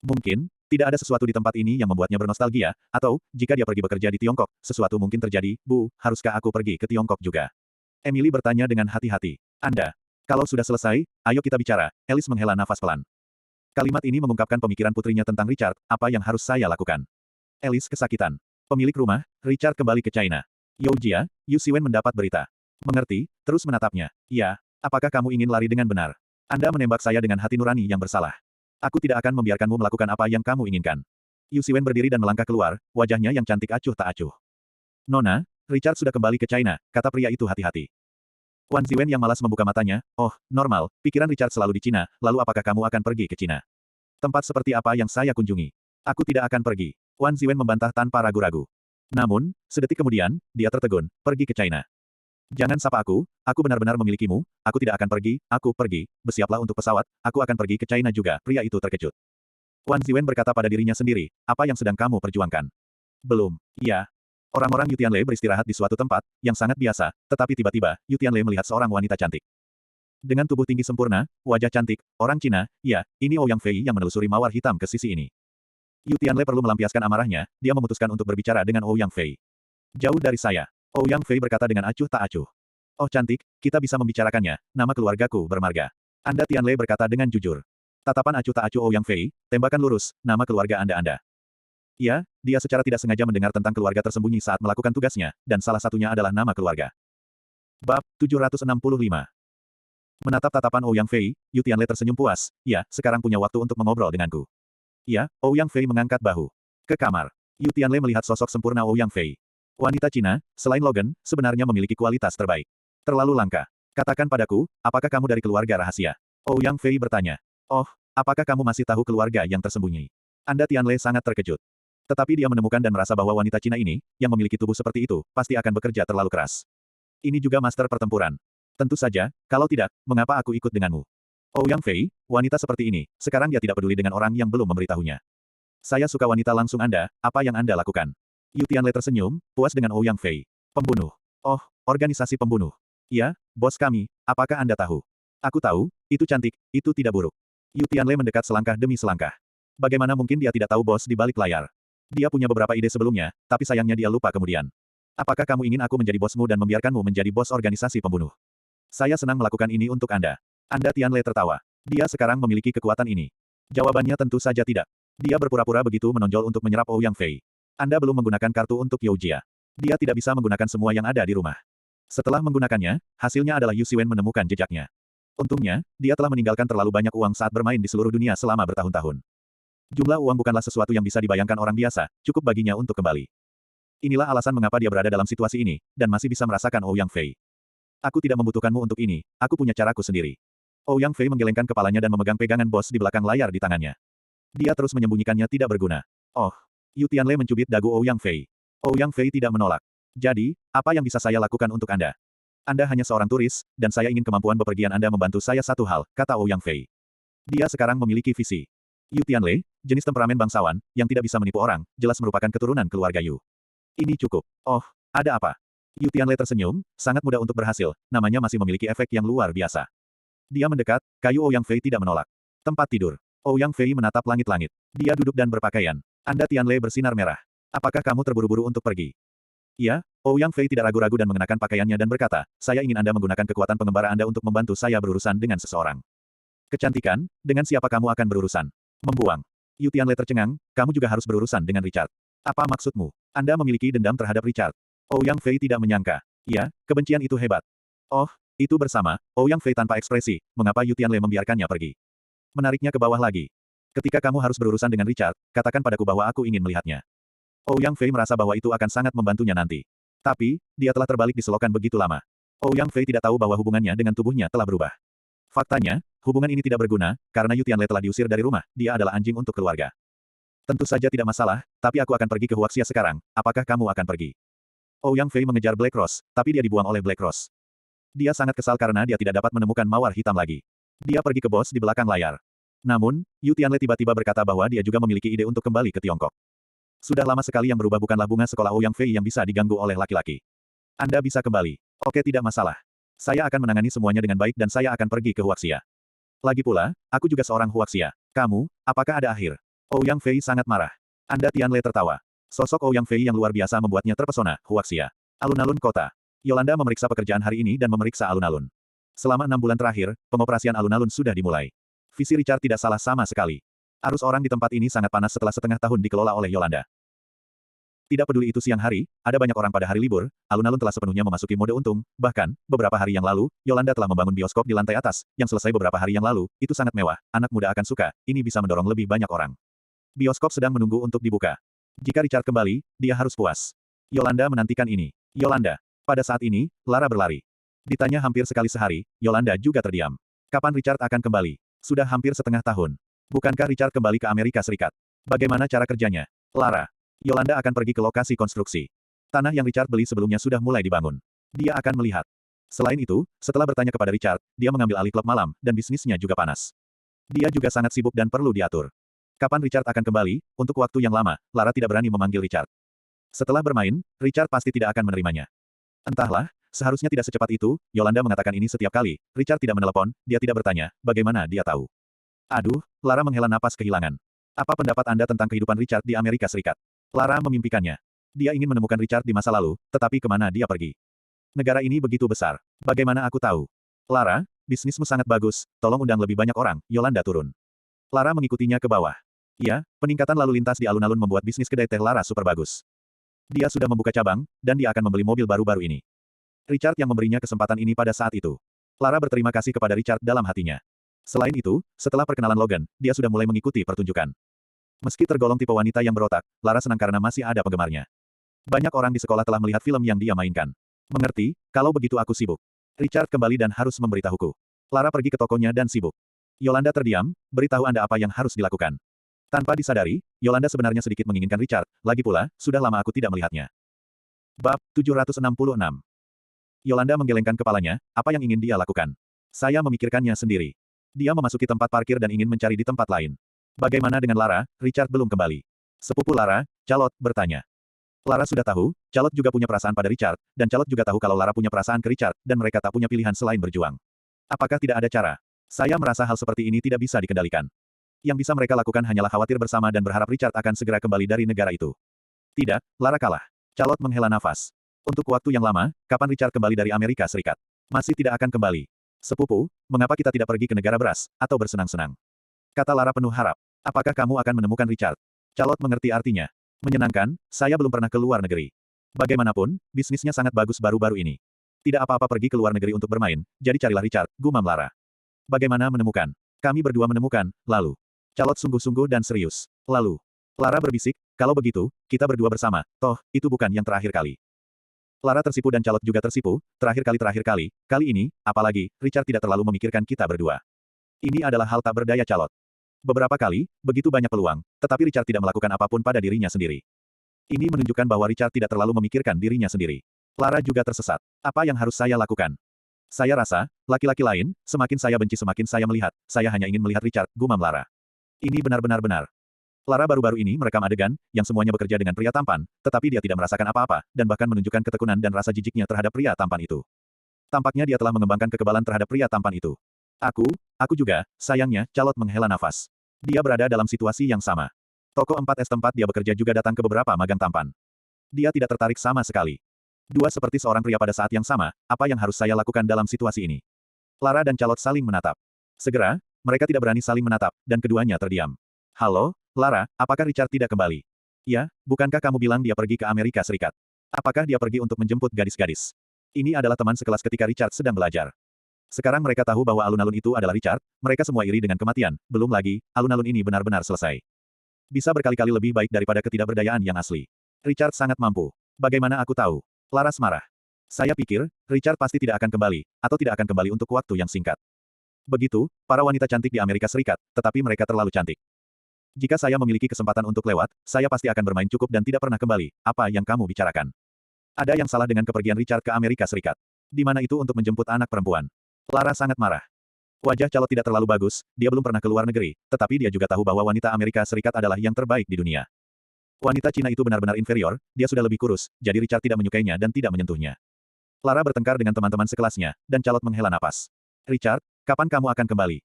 Mungkin, tidak ada sesuatu di tempat ini yang membuatnya bernostalgia, atau, jika dia pergi bekerja di Tiongkok, sesuatu mungkin terjadi. Bu, haruskah aku pergi ke Tiongkok juga? Emily bertanya dengan hati-hati. Anda. Kalau sudah selesai, ayo kita bicara. Alice menghela nafas pelan. Kalimat ini mengungkapkan pemikiran putrinya tentang Richard, apa yang harus saya lakukan. Alice kesakitan. Pemilik rumah, Richard kembali ke China. Youjia, Yu Siwen mendapat berita. Mengerti, terus menatapnya. Ya, apakah kamu ingin lari dengan benar? Anda menembak saya dengan hati nurani yang bersalah. Aku tidak akan membiarkanmu melakukan apa yang kamu inginkan. Yu Siwen berdiri dan melangkah keluar, wajahnya yang cantik acuh tak acuh. Nona, Richard sudah kembali ke China, kata pria itu hati-hati. Wan Ziwen yang malas membuka matanya, oh, normal, pikiran Richard selalu di Cina, lalu apakah kamu akan pergi ke Cina? Tempat seperti apa yang saya kunjungi? Aku tidak akan pergi. Wan Ziwen membantah tanpa ragu-ragu. Namun, sedetik kemudian, dia tertegun, pergi ke China. Jangan sapa aku benar-benar memilikimu, aku tidak akan pergi, aku pergi, bersiaplah untuk pesawat, aku akan pergi ke China juga, pria itu terkejut. Wan Ziwen berkata pada dirinya sendiri, apa yang sedang kamu perjuangkan? Belum, ya. Orang-orang Yu Tianlei beristirahat di suatu tempat, yang sangat biasa, tetapi tiba-tiba, Yu Tianlei melihat seorang wanita cantik. Dengan tubuh tinggi sempurna, wajah cantik, orang Cina, ya, ini Ouyang Fei yang menelusuri mawar hitam ke sisi ini. Yu Tianlei perlu melampiaskan amarahnya, dia memutuskan untuk berbicara dengan Ouyang Fei. Jauh dari saya. Ouyang Fei berkata dengan acuh tak acuh. Oh cantik, kita bisa membicarakannya, nama keluargaku bermarga. Anda Tianlei berkata dengan jujur. Tatapan acuh tak acuh Ouyang Fei, tembakan lurus, nama keluarga Anda. Ya, dia secara tidak sengaja mendengar tentang keluarga tersembunyi saat melakukan tugasnya, dan salah satunya adalah nama keluarga. Bab 765. Menatap tatapan Ouyang Fei, Yu Tianlei tersenyum puas, ya, sekarang punya waktu untuk mengobrol denganku. Ya, Ouyang Fei mengangkat bahu. Ke kamar. Yu Tianlei melihat sosok sempurna Ouyang Fei. Wanita Cina, selain Logan, sebenarnya memiliki kualitas terbaik. Terlalu langka. Katakan padaku, apakah kamu dari keluarga rahasia? Ouyang Fei bertanya. Oh, apakah kamu masih tahu keluarga yang tersembunyi? Anda Tianlei sangat terkejut. Tetapi dia menemukan dan merasa bahwa wanita Cina ini, yang memiliki tubuh seperti itu, pasti akan bekerja terlalu keras. Ini juga master pertempuran. Tentu saja, kalau tidak, mengapa aku ikut denganmu? Ouyang Fei, wanita seperti ini, sekarang dia tidak peduli dengan orang yang belum memberitahunya. Saya suka wanita langsung Anda, apa yang Anda lakukan? Yu Tianlei tersenyum, puas dengan Ouyang Fei. Pembunuh. Oh, organisasi pembunuh. Ya, bos kami, apakah Anda tahu? Aku tahu, itu cantik, itu tidak buruk. Yu Tianlei mendekat selangkah demi selangkah. Bagaimana mungkin dia tidak tahu bos di balik layar? Dia punya beberapa ide sebelumnya, tapi sayangnya dia lupa kemudian. Apakah kamu ingin aku menjadi bosmu dan membiarkanmu menjadi bos organisasi pembunuh? Saya senang melakukan ini untuk Anda. Anda Tianlei tertawa. Dia sekarang memiliki kekuatan ini. Jawabannya tentu saja tidak. Dia berpura-pura begitu menonjol untuk menyerap Ouyang Fei. Anda belum menggunakan kartu untuk Youjia. Dia tidak bisa menggunakan semua yang ada di rumah. Setelah menggunakannya, hasilnya adalah Yu Siwen menemukan jejaknya. Untungnya, dia telah meninggalkan terlalu banyak uang saat bermain di seluruh dunia selama bertahun-tahun. Jumlah uang bukanlah sesuatu yang bisa dibayangkan orang biasa, cukup baginya untuk kembali. Inilah alasan mengapa dia berada dalam situasi ini, dan masih bisa merasakan Ouyang Fei. Aku tidak membutuhkanmu untuk ini, aku punya caraku sendiri. Ouyang Fei menggelengkan kepalanya dan memegang pegangan bos di belakang layar di tangannya. Dia terus menyembunyikannya tidak berguna. Oh. Yu Tianlei mencubit dagu Ouyang Fei. Ouyang Fei tidak menolak. Jadi, apa yang bisa saya lakukan untuk Anda? Anda hanya seorang turis, dan saya ingin kemampuan bepergian Anda membantu saya satu hal, kata Ouyang Fei. Dia sekarang memiliki visi. Yu Tianlei, jenis temperamen bangsawan, yang tidak bisa menipu orang, jelas merupakan keturunan keluarga Yu. Ini cukup. Oh, ada apa? Yu Tianlei tersenyum, sangat mudah untuk berhasil, namanya masih memiliki efek yang luar biasa. Dia mendekat, kayu Ouyang Fei tidak menolak. Tempat tidur. Ouyang Fei menatap langit-langit. Dia duduk dan berpakaian. Anda Tianlei bersinar merah. Apakah kamu terburu-buru untuk pergi? Ya, Ouyang Fei tidak ragu-ragu dan mengenakan pakaiannya dan berkata, saya ingin Anda menggunakan kekuatan pengembara Anda untuk membantu saya berurusan dengan seseorang. Kecantikan, dengan siapa kamu akan berurusan? Membuang. Yu Tianlei tercengang, kamu juga harus berurusan dengan Richard. Apa maksudmu? Anda memiliki dendam terhadap Richard. Ouyang Fei tidak menyangka. Ya, kebencian itu hebat. Oh, itu bersama, Ouyang Fei tanpa ekspresi, mengapa Yu Tianlei membiarkannya pergi? Menariknya ke bawah lagi. Ketika kamu harus berurusan dengan Richard, katakan padaku bahwa aku ingin melihatnya. Ouyang Fei merasa bahwa itu akan sangat membantunya nanti. Tapi, dia telah terbalik di selokan begitu lama. Ouyang Fei tidak tahu bahwa hubungannya dengan tubuhnya telah berubah. Faktanya, hubungan ini tidak berguna, karena Yu Tianle telah diusir dari rumah, dia adalah anjing untuk keluarga. Tentu saja tidak masalah, tapi aku akan pergi ke Huaxia sekarang, apakah kamu akan pergi? Ouyang Fei mengejar Black Rose, tapi dia dibuang oleh Black Rose. Dia sangat kesal karena dia tidak dapat menemukan mawar hitam lagi. Dia pergi ke bos di belakang layar. Namun, Yu Tianle tiba-tiba berkata bahwa dia juga memiliki ide untuk kembali ke Tiongkok. Sudah lama sekali yang berubah bukanlah bunga sekolah Ouyang Fei yang bisa diganggu oleh laki-laki. Anda bisa kembali. Oke, tidak masalah. Saya akan menangani semuanya dengan baik dan saya akan pergi ke Huaxia. Lagi pula, aku juga seorang Huaxia. Kamu, apakah ada akhir? Ouyang Fei sangat marah. Anda Tianle tertawa. Sosok Ouyang Fei yang luar biasa membuatnya terpesona. Huaxia. Alun-alun kota. Yolanda memeriksa pekerjaan hari ini dan memeriksa alun-alun. Selama 6 bulan terakhir, pengoperasian alun-alun sudah dimulai. Visi Richard tidak salah sama sekali. Arus orang di tempat ini sangat panas setelah setengah tahun dikelola oleh Yolanda. Tidak peduli itu siang hari, ada banyak orang pada hari libur, alun-alun telah sepenuhnya memasuki mode untung, bahkan, beberapa hari yang lalu, Yolanda telah membangun bioskop di lantai atas, yang selesai beberapa hari yang lalu, itu sangat mewah, anak muda akan suka, ini bisa mendorong lebih banyak orang. Bioskop sedang menunggu untuk dibuka. Jika Richard kembali, dia harus puas. Yolanda menantikan ini. Yolanda. Pada saat ini, Lara berlari. Ditanya hampir sekali sehari, Yolanda juga terdiam. Kapan Richard akan kembali? Sudah hampir setengah tahun. Bukankah Richard kembali ke Amerika Serikat? Bagaimana cara kerjanya? Lara. Yolanda akan pergi ke lokasi konstruksi. Tanah yang Richard beli sebelumnya sudah mulai dibangun. Dia akan melihat. Selain itu, setelah bertanya kepada Richard, dia mengambil alih klub malam, dan bisnisnya juga panas. Dia juga sangat sibuk dan perlu diatur. Kapan Richard akan kembali? Untuk waktu yang lama, Lara tidak berani memanggil Richard. Setelah bermain, Richard pasti tidak akan menerimanya. Entahlah, seharusnya tidak secepat itu, Yolanda mengatakan ini setiap kali. Richard tidak menelepon, dia tidak bertanya, bagaimana dia tahu. Aduh, Lara menghela napas kehilangan. Apa pendapat Anda tentang kehidupan Richard di Amerika Serikat? Lara memimpikannya. Dia ingin menemukan Richard di masa lalu, tetapi kemana dia pergi? Negara ini begitu besar. Bagaimana aku tahu? Lara, bisnismu sangat bagus, tolong undang lebih banyak orang, Yolanda turun. Lara mengikutinya ke bawah. Ya, peningkatan lalu lintas di alun-alun membuat bisnis kedai teh Lara super bagus. Dia sudah membuka cabang, dan dia akan membeli mobil baru-baru ini. Richard yang memberinya kesempatan ini pada saat itu. Lara berterima kasih kepada Richard dalam hatinya. Selain itu, setelah perkenalan Logan, dia sudah mulai mengikuti pertunjukan. Meski tergolong tipe wanita yang berotak, Lara senang karena masih ada penggemarnya. Banyak orang di sekolah telah melihat film yang dia mainkan. Mengerti, kalau begitu aku sibuk. Richard kembali dan harus memberitahuku. Lara pergi ke tokonya dan sibuk. Yolanda terdiam, beritahu Anda apa yang harus dilakukan. Tanpa disadari, Yolanda sebenarnya sedikit menginginkan Richard, lagi pula, sudah lama aku tidak melihatnya. Bab 766. Yolanda menggelengkan kepalanya, apa yang ingin dia lakukan? Saya memikirkannya sendiri. Dia memasuki tempat parkir dan ingin mencari di tempat lain. Bagaimana dengan Lara? Richard belum kembali. Sepupu Lara, Charlotte, bertanya. Lara sudah tahu, Charlotte juga punya perasaan pada Richard, dan Charlotte juga tahu kalau Lara punya perasaan ke Richard, dan mereka tak punya pilihan selain berjuang. Apakah tidak ada cara? Saya merasa hal seperti ini tidak bisa dikendalikan. Yang bisa mereka lakukan hanyalah khawatir bersama dan berharap Richard akan segera kembali dari negara itu. Tidak, Lara kalah. Charlotte menghela nafas. Untuk waktu yang lama, kapan Richard kembali dari Amerika Serikat? Masih tidak akan kembali. Sepupu, mengapa kita tidak pergi ke negara beras, atau bersenang-senang? Kata Lara penuh harap. Apakah kamu akan menemukan Richard? Charlotte mengerti artinya. Menyenangkan, saya belum pernah ke luar negeri. Bagaimanapun, bisnisnya sangat bagus baru-baru ini. Tidak apa-apa pergi ke luar negeri untuk bermain, jadi carilah Richard, gumam Lara. Bagaimana menemukan? Kami berdua menemukan, lalu. Charlotte sungguh-sungguh dan serius. Lalu. Lara berbisik, kalau begitu, kita berdua bersama, toh, itu bukan yang terakhir kali. Lara tersipu dan Charlotte juga tersipu, terakhir kali, kali ini, apalagi, Richard tidak terlalu memikirkan kita berdua. Ini adalah hal tak berdaya Charlotte. Beberapa kali, begitu banyak peluang, tetapi Richard tidak melakukan apapun pada dirinya sendiri. Ini menunjukkan bahwa Richard tidak terlalu memikirkan dirinya sendiri. Lara juga tersesat. Apa yang harus saya lakukan? Saya rasa, laki-laki lain, semakin saya benci semakin saya melihat, saya hanya ingin melihat Richard, gumam Lara. Ini benar-benar benar. Lara baru-baru ini merekam adegan, yang semuanya bekerja dengan pria tampan, tetapi dia tidak merasakan apa-apa, dan bahkan menunjukkan ketekunan dan rasa jijiknya terhadap pria tampan itu. Tampaknya dia telah mengembangkan kekebalan terhadap pria tampan itu. Aku juga, sayangnya, Charlotte menghela nafas. Dia berada dalam situasi yang sama. Toko 4S tempat dia bekerja juga datang ke beberapa magang tampan. Dia tidak tertarik sama sekali. Dua seperti seorang pria pada saat yang sama, apa yang harus saya lakukan dalam situasi ini? Lara dan Charlotte saling menatap. Segera, mereka tidak berani saling menatap, dan keduanya terdiam. Halo, Lara, apakah Richard tidak kembali? Ya, bukankah kamu bilang dia pergi ke Amerika Serikat? Apakah dia pergi untuk menjemput gadis-gadis? Ini adalah teman sekelas ketika Richard sedang belajar. Sekarang mereka tahu bahwa alun-alun itu adalah Richard, mereka semua iri dengan kematian, belum lagi, alun-alun ini benar-benar selesai. Bisa berkali-kali lebih baik daripada ketidakberdayaan yang asli. Richard sangat mampu. Bagaimana aku tahu? Laras marah. Saya pikir, Richard pasti tidak akan kembali, atau tidak akan kembali untuk waktu yang singkat. Begitu, para wanita cantik di Amerika Serikat, tetapi mereka terlalu cantik. Jika saya memiliki kesempatan untuk lewat, saya pasti akan bermain cukup dan tidak pernah kembali. Apa yang kamu bicarakan? Ada yang salah dengan kepergian Richard ke Amerika Serikat. Di mana itu untuk menjemput anak perempuan? Lara sangat marah. Wajah Calot tidak terlalu bagus, dia belum pernah ke luar negeri, tetapi dia juga tahu bahwa wanita Amerika Serikat adalah yang terbaik di dunia. Wanita Cina itu benar-benar inferior, dia sudah lebih kurus, jadi Richard tidak menyukainya dan tidak menyentuhnya. Lara bertengkar dengan teman-teman sekelasnya, dan Calot menghela napas. Richard, kapan kamu akan kembali?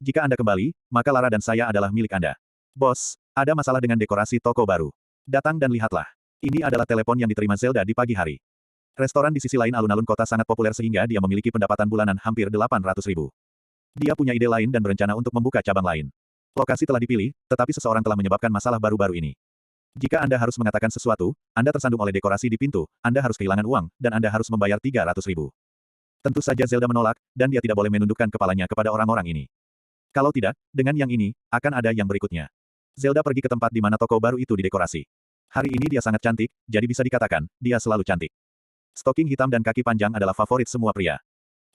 Jika Anda kembali, maka Lara dan saya adalah milik Anda. Bos, ada masalah dengan dekorasi toko baru. Datang dan lihatlah. Ini adalah telepon yang diterima Zelda di pagi hari. Restoran di sisi lain alun-alun kota sangat populer sehingga dia memiliki pendapatan bulanan hampir 800.000. Dia punya ide lain dan berencana untuk membuka cabang lain. Lokasi telah dipilih, tetapi seseorang telah menyebabkan masalah baru-baru ini. Jika Anda harus mengatakan sesuatu, Anda tersandung oleh dekorasi di pintu, Anda harus kehilangan uang, dan Anda harus membayar 300.000. Tentu saja Zelda menolak, dan dia tidak boleh menundukkan kepalanya kepada orang-orang ini. Kalau tidak, dengan yang ini, akan ada yang berikutnya. Zelda pergi ke tempat di mana toko baru itu didekorasi. Hari ini dia sangat cantik, jadi bisa dikatakan, dia selalu cantik. Stoking hitam dan kaki panjang adalah favorit semua pria.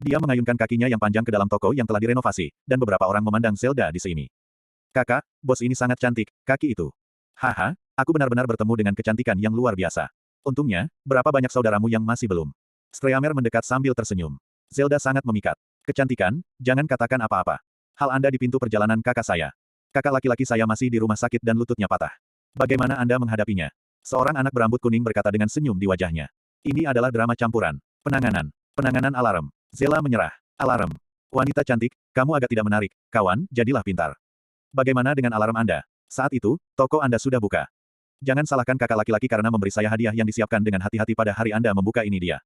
Dia mengayunkan kakinya yang panjang ke dalam toko yang telah direnovasi, dan beberapa orang memandang Zelda di sini. Kakak, bos ini sangat cantik, kaki itu. Haha, aku benar-benar bertemu dengan kecantikan yang luar biasa. Untungnya, berapa banyak saudaramu yang masih belum? Streamer mendekat sambil tersenyum. Zelda sangat memikat. Kecantikan, jangan katakan apa-apa. Hal Anda di pintu perjalanan kakak saya. Kakak laki-laki saya masih di rumah sakit dan lututnya patah. Bagaimana Anda menghadapinya? Seorang anak berambut kuning berkata dengan senyum di wajahnya. Ini adalah drama campuran. Penanganan. Penanganan alarm. Zela menyerah. Alarm. Wanita cantik, kamu agak tidak menarik, kawan, jadilah pintar. Bagaimana dengan alarm Anda? Saat itu, toko Anda sudah buka. Jangan salahkan kakak laki-laki karena memberi saya hadiah yang disiapkan dengan hati-hati pada hari Anda membuka ini dia.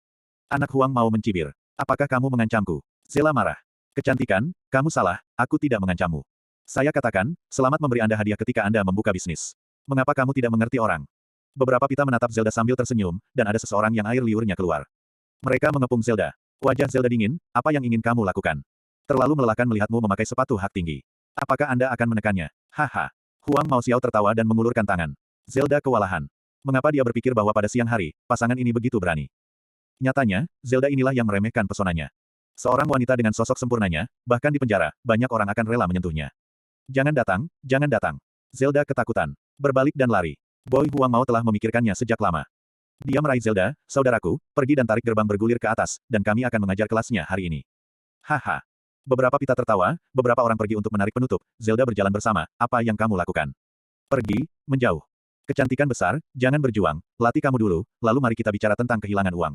Anak Huang mau mencibir. Apakah kamu mengancamku? Zela marah. Kecantikan, kamu salah, aku tidak mengancammu. Saya katakan, selamat memberi Anda hadiah ketika Anda membuka bisnis. Mengapa kamu tidak mengerti orang? Beberapa pita menatap Zelda sambil tersenyum, dan ada seseorang yang air liurnya keluar. Mereka mengepung Zelda. Wajah Zelda dingin, apa yang ingin kamu lakukan? Terlalu melelahkan melihatmu memakai sepatu hak tinggi. Apakah Anda akan menekannya? Haha. Huang Maoxiao tertawa dan mengulurkan tangan. Zelda kewalahan. Mengapa dia berpikir bahwa pada siang hari, pasangan ini begitu berani? Nyatanya, Zelda inilah yang meremehkan pesonanya. Seorang wanita dengan sosok sempurnanya, bahkan di penjara, banyak orang akan rela menyentuhnya. Jangan datang, jangan datang. Zelda ketakutan. Berbalik dan lari. Boy Huang Mao telah memikirkannya sejak lama. Dia meraih Zelda, saudaraku, pergi dan tarik gerbang bergulir ke atas, dan kami akan mengajar kelasnya hari ini. Haha. Beberapa pita tertawa, beberapa orang pergi untuk menarik penutup, Zelda berjalan bersama, apa yang kamu lakukan? Pergi, menjauh. Kecantikan besar, jangan berjuang, latih kamu dulu, lalu mari kita bicara tentang kehilangan uang.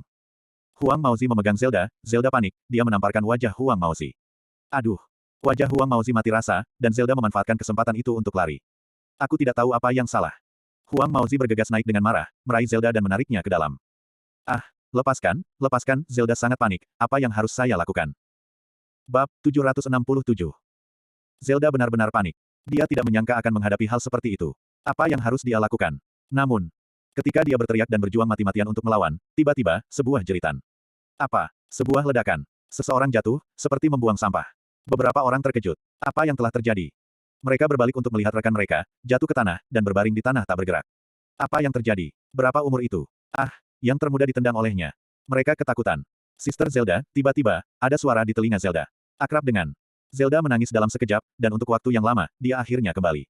Huang Maozi memegang Zelda, Zelda panik, dia menamparkan wajah Huang Maozi. Aduh. Wajah Huang Maozi mati rasa, dan Zelda memanfaatkan kesempatan itu untuk lari. Aku tidak tahu apa yang salah. Huang Maozi bergegas naik dengan marah, meraih Zelda dan menariknya ke dalam. Ah, lepaskan, lepaskan, Zelda sangat panik, apa yang harus saya lakukan? Bab 767. Zelda benar-benar panik. Dia tidak menyangka akan menghadapi hal seperti itu. Apa yang harus dia lakukan? Namun, ketika dia berteriak dan berjuang mati-matian untuk melawan, tiba-tiba, sebuah jeritan. Apa? Sebuah ledakan. Seseorang jatuh, seperti membuang sampah. Beberapa orang terkejut. Apa yang telah terjadi? Mereka berbalik untuk melihat rekan mereka, jatuh ke tanah, dan berbaring di tanah tak bergerak. Apa yang terjadi? Berapa umur itu? Ah, yang termuda ditendang olehnya. Mereka ketakutan. Sister Zelda, tiba-tiba, ada suara di telinga Zelda. Akrab dengan. Zelda menangis dalam sekejap, dan untuk waktu yang lama, dia akhirnya kembali.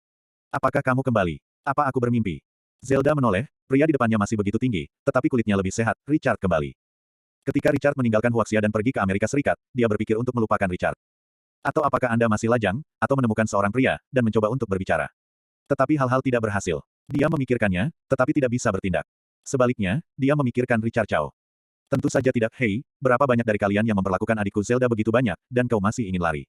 Apakah kamu kembali? Apa aku bermimpi? Zelda menoleh, pria di depannya masih begitu tinggi, tetapi kulitnya lebih sehat, Richard kembali. Ketika Richard meninggalkan Huaxia dan pergi ke Amerika Serikat, dia berpikir untuk melupakan Richard. Atau apakah Anda masih lajang, atau menemukan seorang pria, dan mencoba untuk berbicara? Tetapi hal-hal tidak berhasil. Dia memikirkannya, tetapi tidak bisa bertindak. Sebaliknya, dia memikirkan Richard Chow. Tentu saja tidak, hei, berapa banyak dari kalian yang memperlakukan adikku Zelda begitu banyak, dan kau masih ingin lari?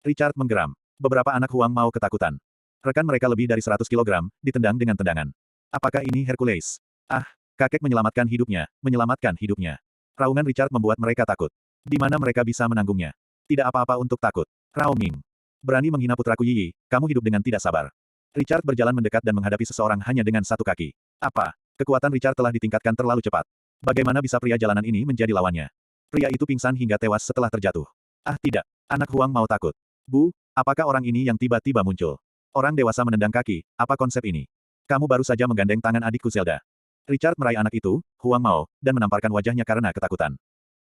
Richard menggeram. Beberapa anak Huang mau ketakutan. Rekan mereka lebih dari 100 kilogram, ditendang dengan tendangan. Apakah ini Hercules? Ah, kakek menyelamatkan hidupnya, menyelamatkan hidupnya. Raungan Richard membuat mereka takut. Di mana mereka bisa menanggungnya? Tidak apa-apa untuk takut. Rao Ming. Berani menghina putraku Yi, kamu hidup dengan tidak sabar. Richard berjalan mendekat dan menghadapi seseorang hanya dengan satu kaki. Apa? Kekuatan Richard telah ditingkatkan terlalu cepat. Bagaimana bisa pria jalanan ini menjadi lawannya? Pria itu pingsan hingga tewas setelah terjatuh. Ah tidak, anak Huang mau takut. Bu, apakah orang ini yang tiba-tiba muncul? Orang dewasa menendang kaki, apa konsep ini? Kamu baru saja menggandeng tangan adikku Zelda. Richard meraih anak itu, Huang Mao, dan menamparkan wajahnya karena ketakutan.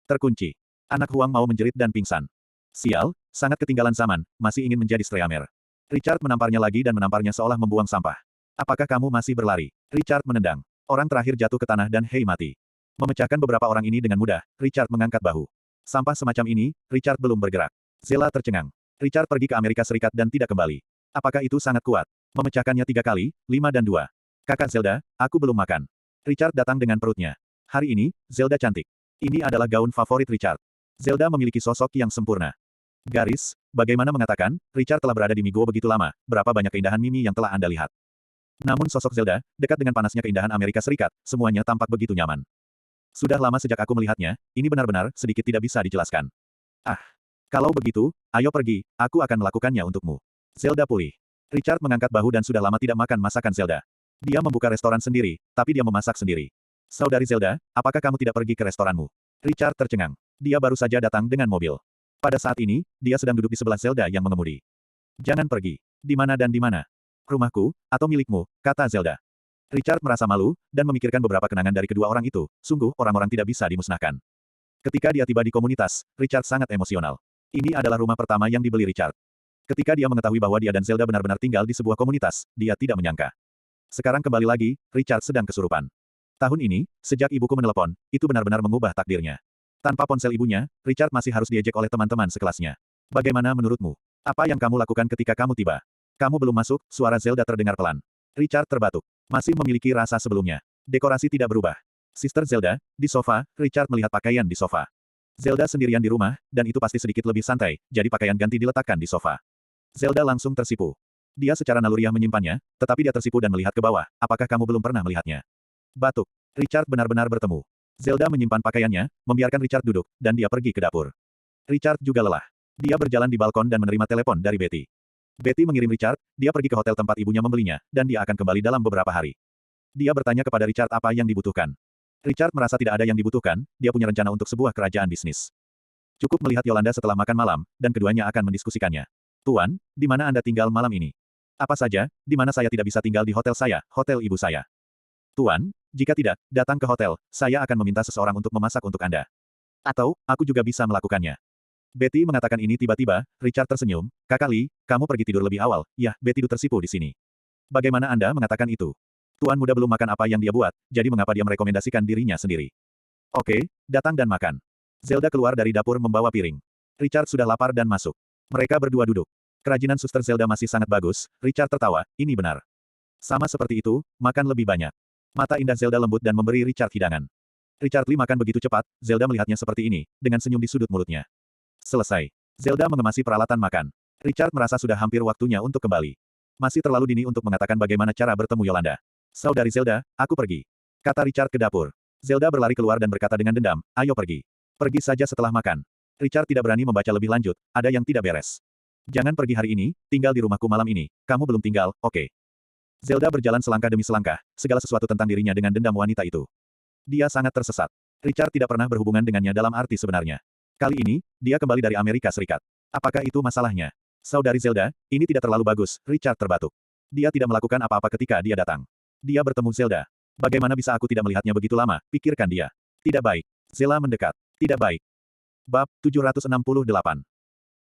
Terkunci. Anak Huang Mao menjerit dan pingsan. Sial, sangat ketinggalan zaman, masih ingin menjadi Streamer. Richard menamparnya lagi dan menamparnya seolah membuang sampah. Apakah kamu masih berlari? Richard menendang. Orang terakhir jatuh ke tanah dan Hei mati. Memecahkan beberapa orang ini dengan mudah, Richard mengangkat bahu. Sampah semacam ini, Richard belum bergerak. Zela tercengang. Richard pergi ke Amerika Serikat dan tidak kembali. Apakah itu sangat kuat? Memecahkannya 3 kali, 5 dan 2. Kakak Zelda, aku belum makan. Richard datang dengan perutnya. Hari ini, Zelda cantik. Ini adalah gaun favorit Richard. Zelda memiliki sosok yang sempurna. Garis, bagaimana mengatakan, Richard telah berada di Migo begitu lama, berapa banyak keindahan Mimi yang telah Anda lihat. Namun sosok Zelda, dekat dengan panasnya keindahan Amerika Serikat, semuanya tampak begitu nyaman. Sudah lama sejak aku melihatnya, ini benar-benar sedikit tidak bisa dijelaskan. Ah, kalau begitu, ayo pergi, aku akan melakukannya untukmu. Zelda pulih. Richard mengangkat bahu dan sudah lama tidak makan masakan Zelda. Dia membuka restoran sendiri, tapi dia memasak sendiri. Saudari Zelda, apakah kamu tidak pergi ke restoranmu? Richard tercengang. Dia baru saja datang dengan mobil. Pada saat ini, dia sedang duduk di sebelah Zelda yang mengemudi. Jangan pergi. Di mana dan di mana? Rumahku, atau milikmu, kata Zelda. Richard merasa malu, dan memikirkan beberapa kenangan dari kedua orang itu, sungguh orang-orang tidak bisa dimusnahkan. Ketika dia tiba di komunitas, Richard sangat emosional. Ini adalah rumah pertama yang dibeli Richard. Ketika dia mengetahui bahwa dia dan Zelda benar-benar tinggal di sebuah komunitas, dia tidak menyangka. Sekarang kembali lagi, Richard sedang kesurupan. Tahun ini, sejak ibuku menelepon, itu benar-benar mengubah takdirnya. Tanpa ponsel ibunya, Richard masih harus diejek oleh teman-teman sekelasnya. Bagaimana menurutmu? Apa yang kamu lakukan ketika kamu tiba? Kamu belum masuk, suara Zelda terdengar pelan. Richard terbatuk. Masih memiliki rasa sebelumnya. Dekorasi tidak berubah. Sister Zelda, di sofa, Richard melihat pakaian di sofa. Zelda sendirian di rumah, dan itu pasti sedikit lebih santai, jadi pakaian ganti diletakkan di sofa. Zelda langsung tersipu. Dia secara naluriah menyimpannya, tetapi dia tersipu dan melihat ke bawah. Apakah kamu belum pernah melihatnya? Batuk. Richard benar-benar bertemu. Zelda menyimpan pakaiannya, membiarkan Richard duduk, dan dia pergi ke dapur. Richard juga lelah. Dia berjalan di balkon dan menerima telepon dari Betty. Betty mengirim Richard, dia pergi ke hotel tempat ibunya membelinya, dan dia akan kembali dalam beberapa hari. Dia bertanya kepada Richard apa yang dibutuhkan. Richard merasa tidak ada yang dibutuhkan, dia punya rencana untuk sebuah kerajaan bisnis. Cukup melihat Yolanda setelah makan malam, dan keduanya akan mendiskusikannya. Tuan, di mana Anda tinggal malam ini? Apa saja, di mana saya tidak bisa tinggal di hotel saya, hotel ibu saya. Tuan, jika tidak, datang ke hotel, saya akan meminta seseorang untuk memasak untuk Anda. Atau, aku juga bisa melakukannya. Betty mengatakan ini tiba-tiba, Richard tersenyum, Kakak Lee, kamu pergi tidur lebih awal, ya, Betty tersipu di sini. Bagaimana Anda mengatakan itu? Tuan muda belum makan apa yang dia buat, jadi mengapa dia merekomendasikan dirinya sendiri? Oke, datang dan makan. Zelda keluar dari dapur membawa piring. Richard sudah lapar dan masuk. Mereka berdua duduk. Kerajinan suster Zelda masih sangat bagus, Richard tertawa, ini benar. Sama seperti itu, makan lebih banyak. Mata indah Zelda lembut dan memberi Richard hidangan. Richard Lee makan begitu cepat, Zelda melihatnya seperti ini, dengan senyum di sudut mulutnya. Selesai. Zelda mengemasi peralatan makan. Richard merasa sudah hampir waktunya untuk kembali. Masih terlalu dini untuk mengatakan bagaimana cara bertemu Yolanda. Saudari Zelda, aku pergi. Kata Richard ke dapur. Zelda berlari keluar dan berkata dengan dendam, ayo pergi. Pergi saja setelah makan. Richard tidak berani membaca lebih lanjut, ada yang tidak beres. Jangan pergi hari ini, tinggal di rumahku malam ini. Kamu belum tinggal, oke. Zelda berjalan selangkah demi selangkah, segala sesuatu tentang dirinya dengan dendam wanita itu. Dia sangat tersesat. Richard tidak pernah berhubungan dengannya dalam arti sebenarnya. Kali ini, dia kembali dari Amerika Serikat. Apakah itu masalahnya? Saudari Zelda, ini tidak terlalu bagus, Richard terbatuk. Dia tidak melakukan apa-apa ketika dia datang. Dia bertemu Zelda. Bagaimana bisa aku tidak melihatnya begitu lama, pikirkan dia. Tidak baik. Zela mendekat. Tidak baik. Bab 768.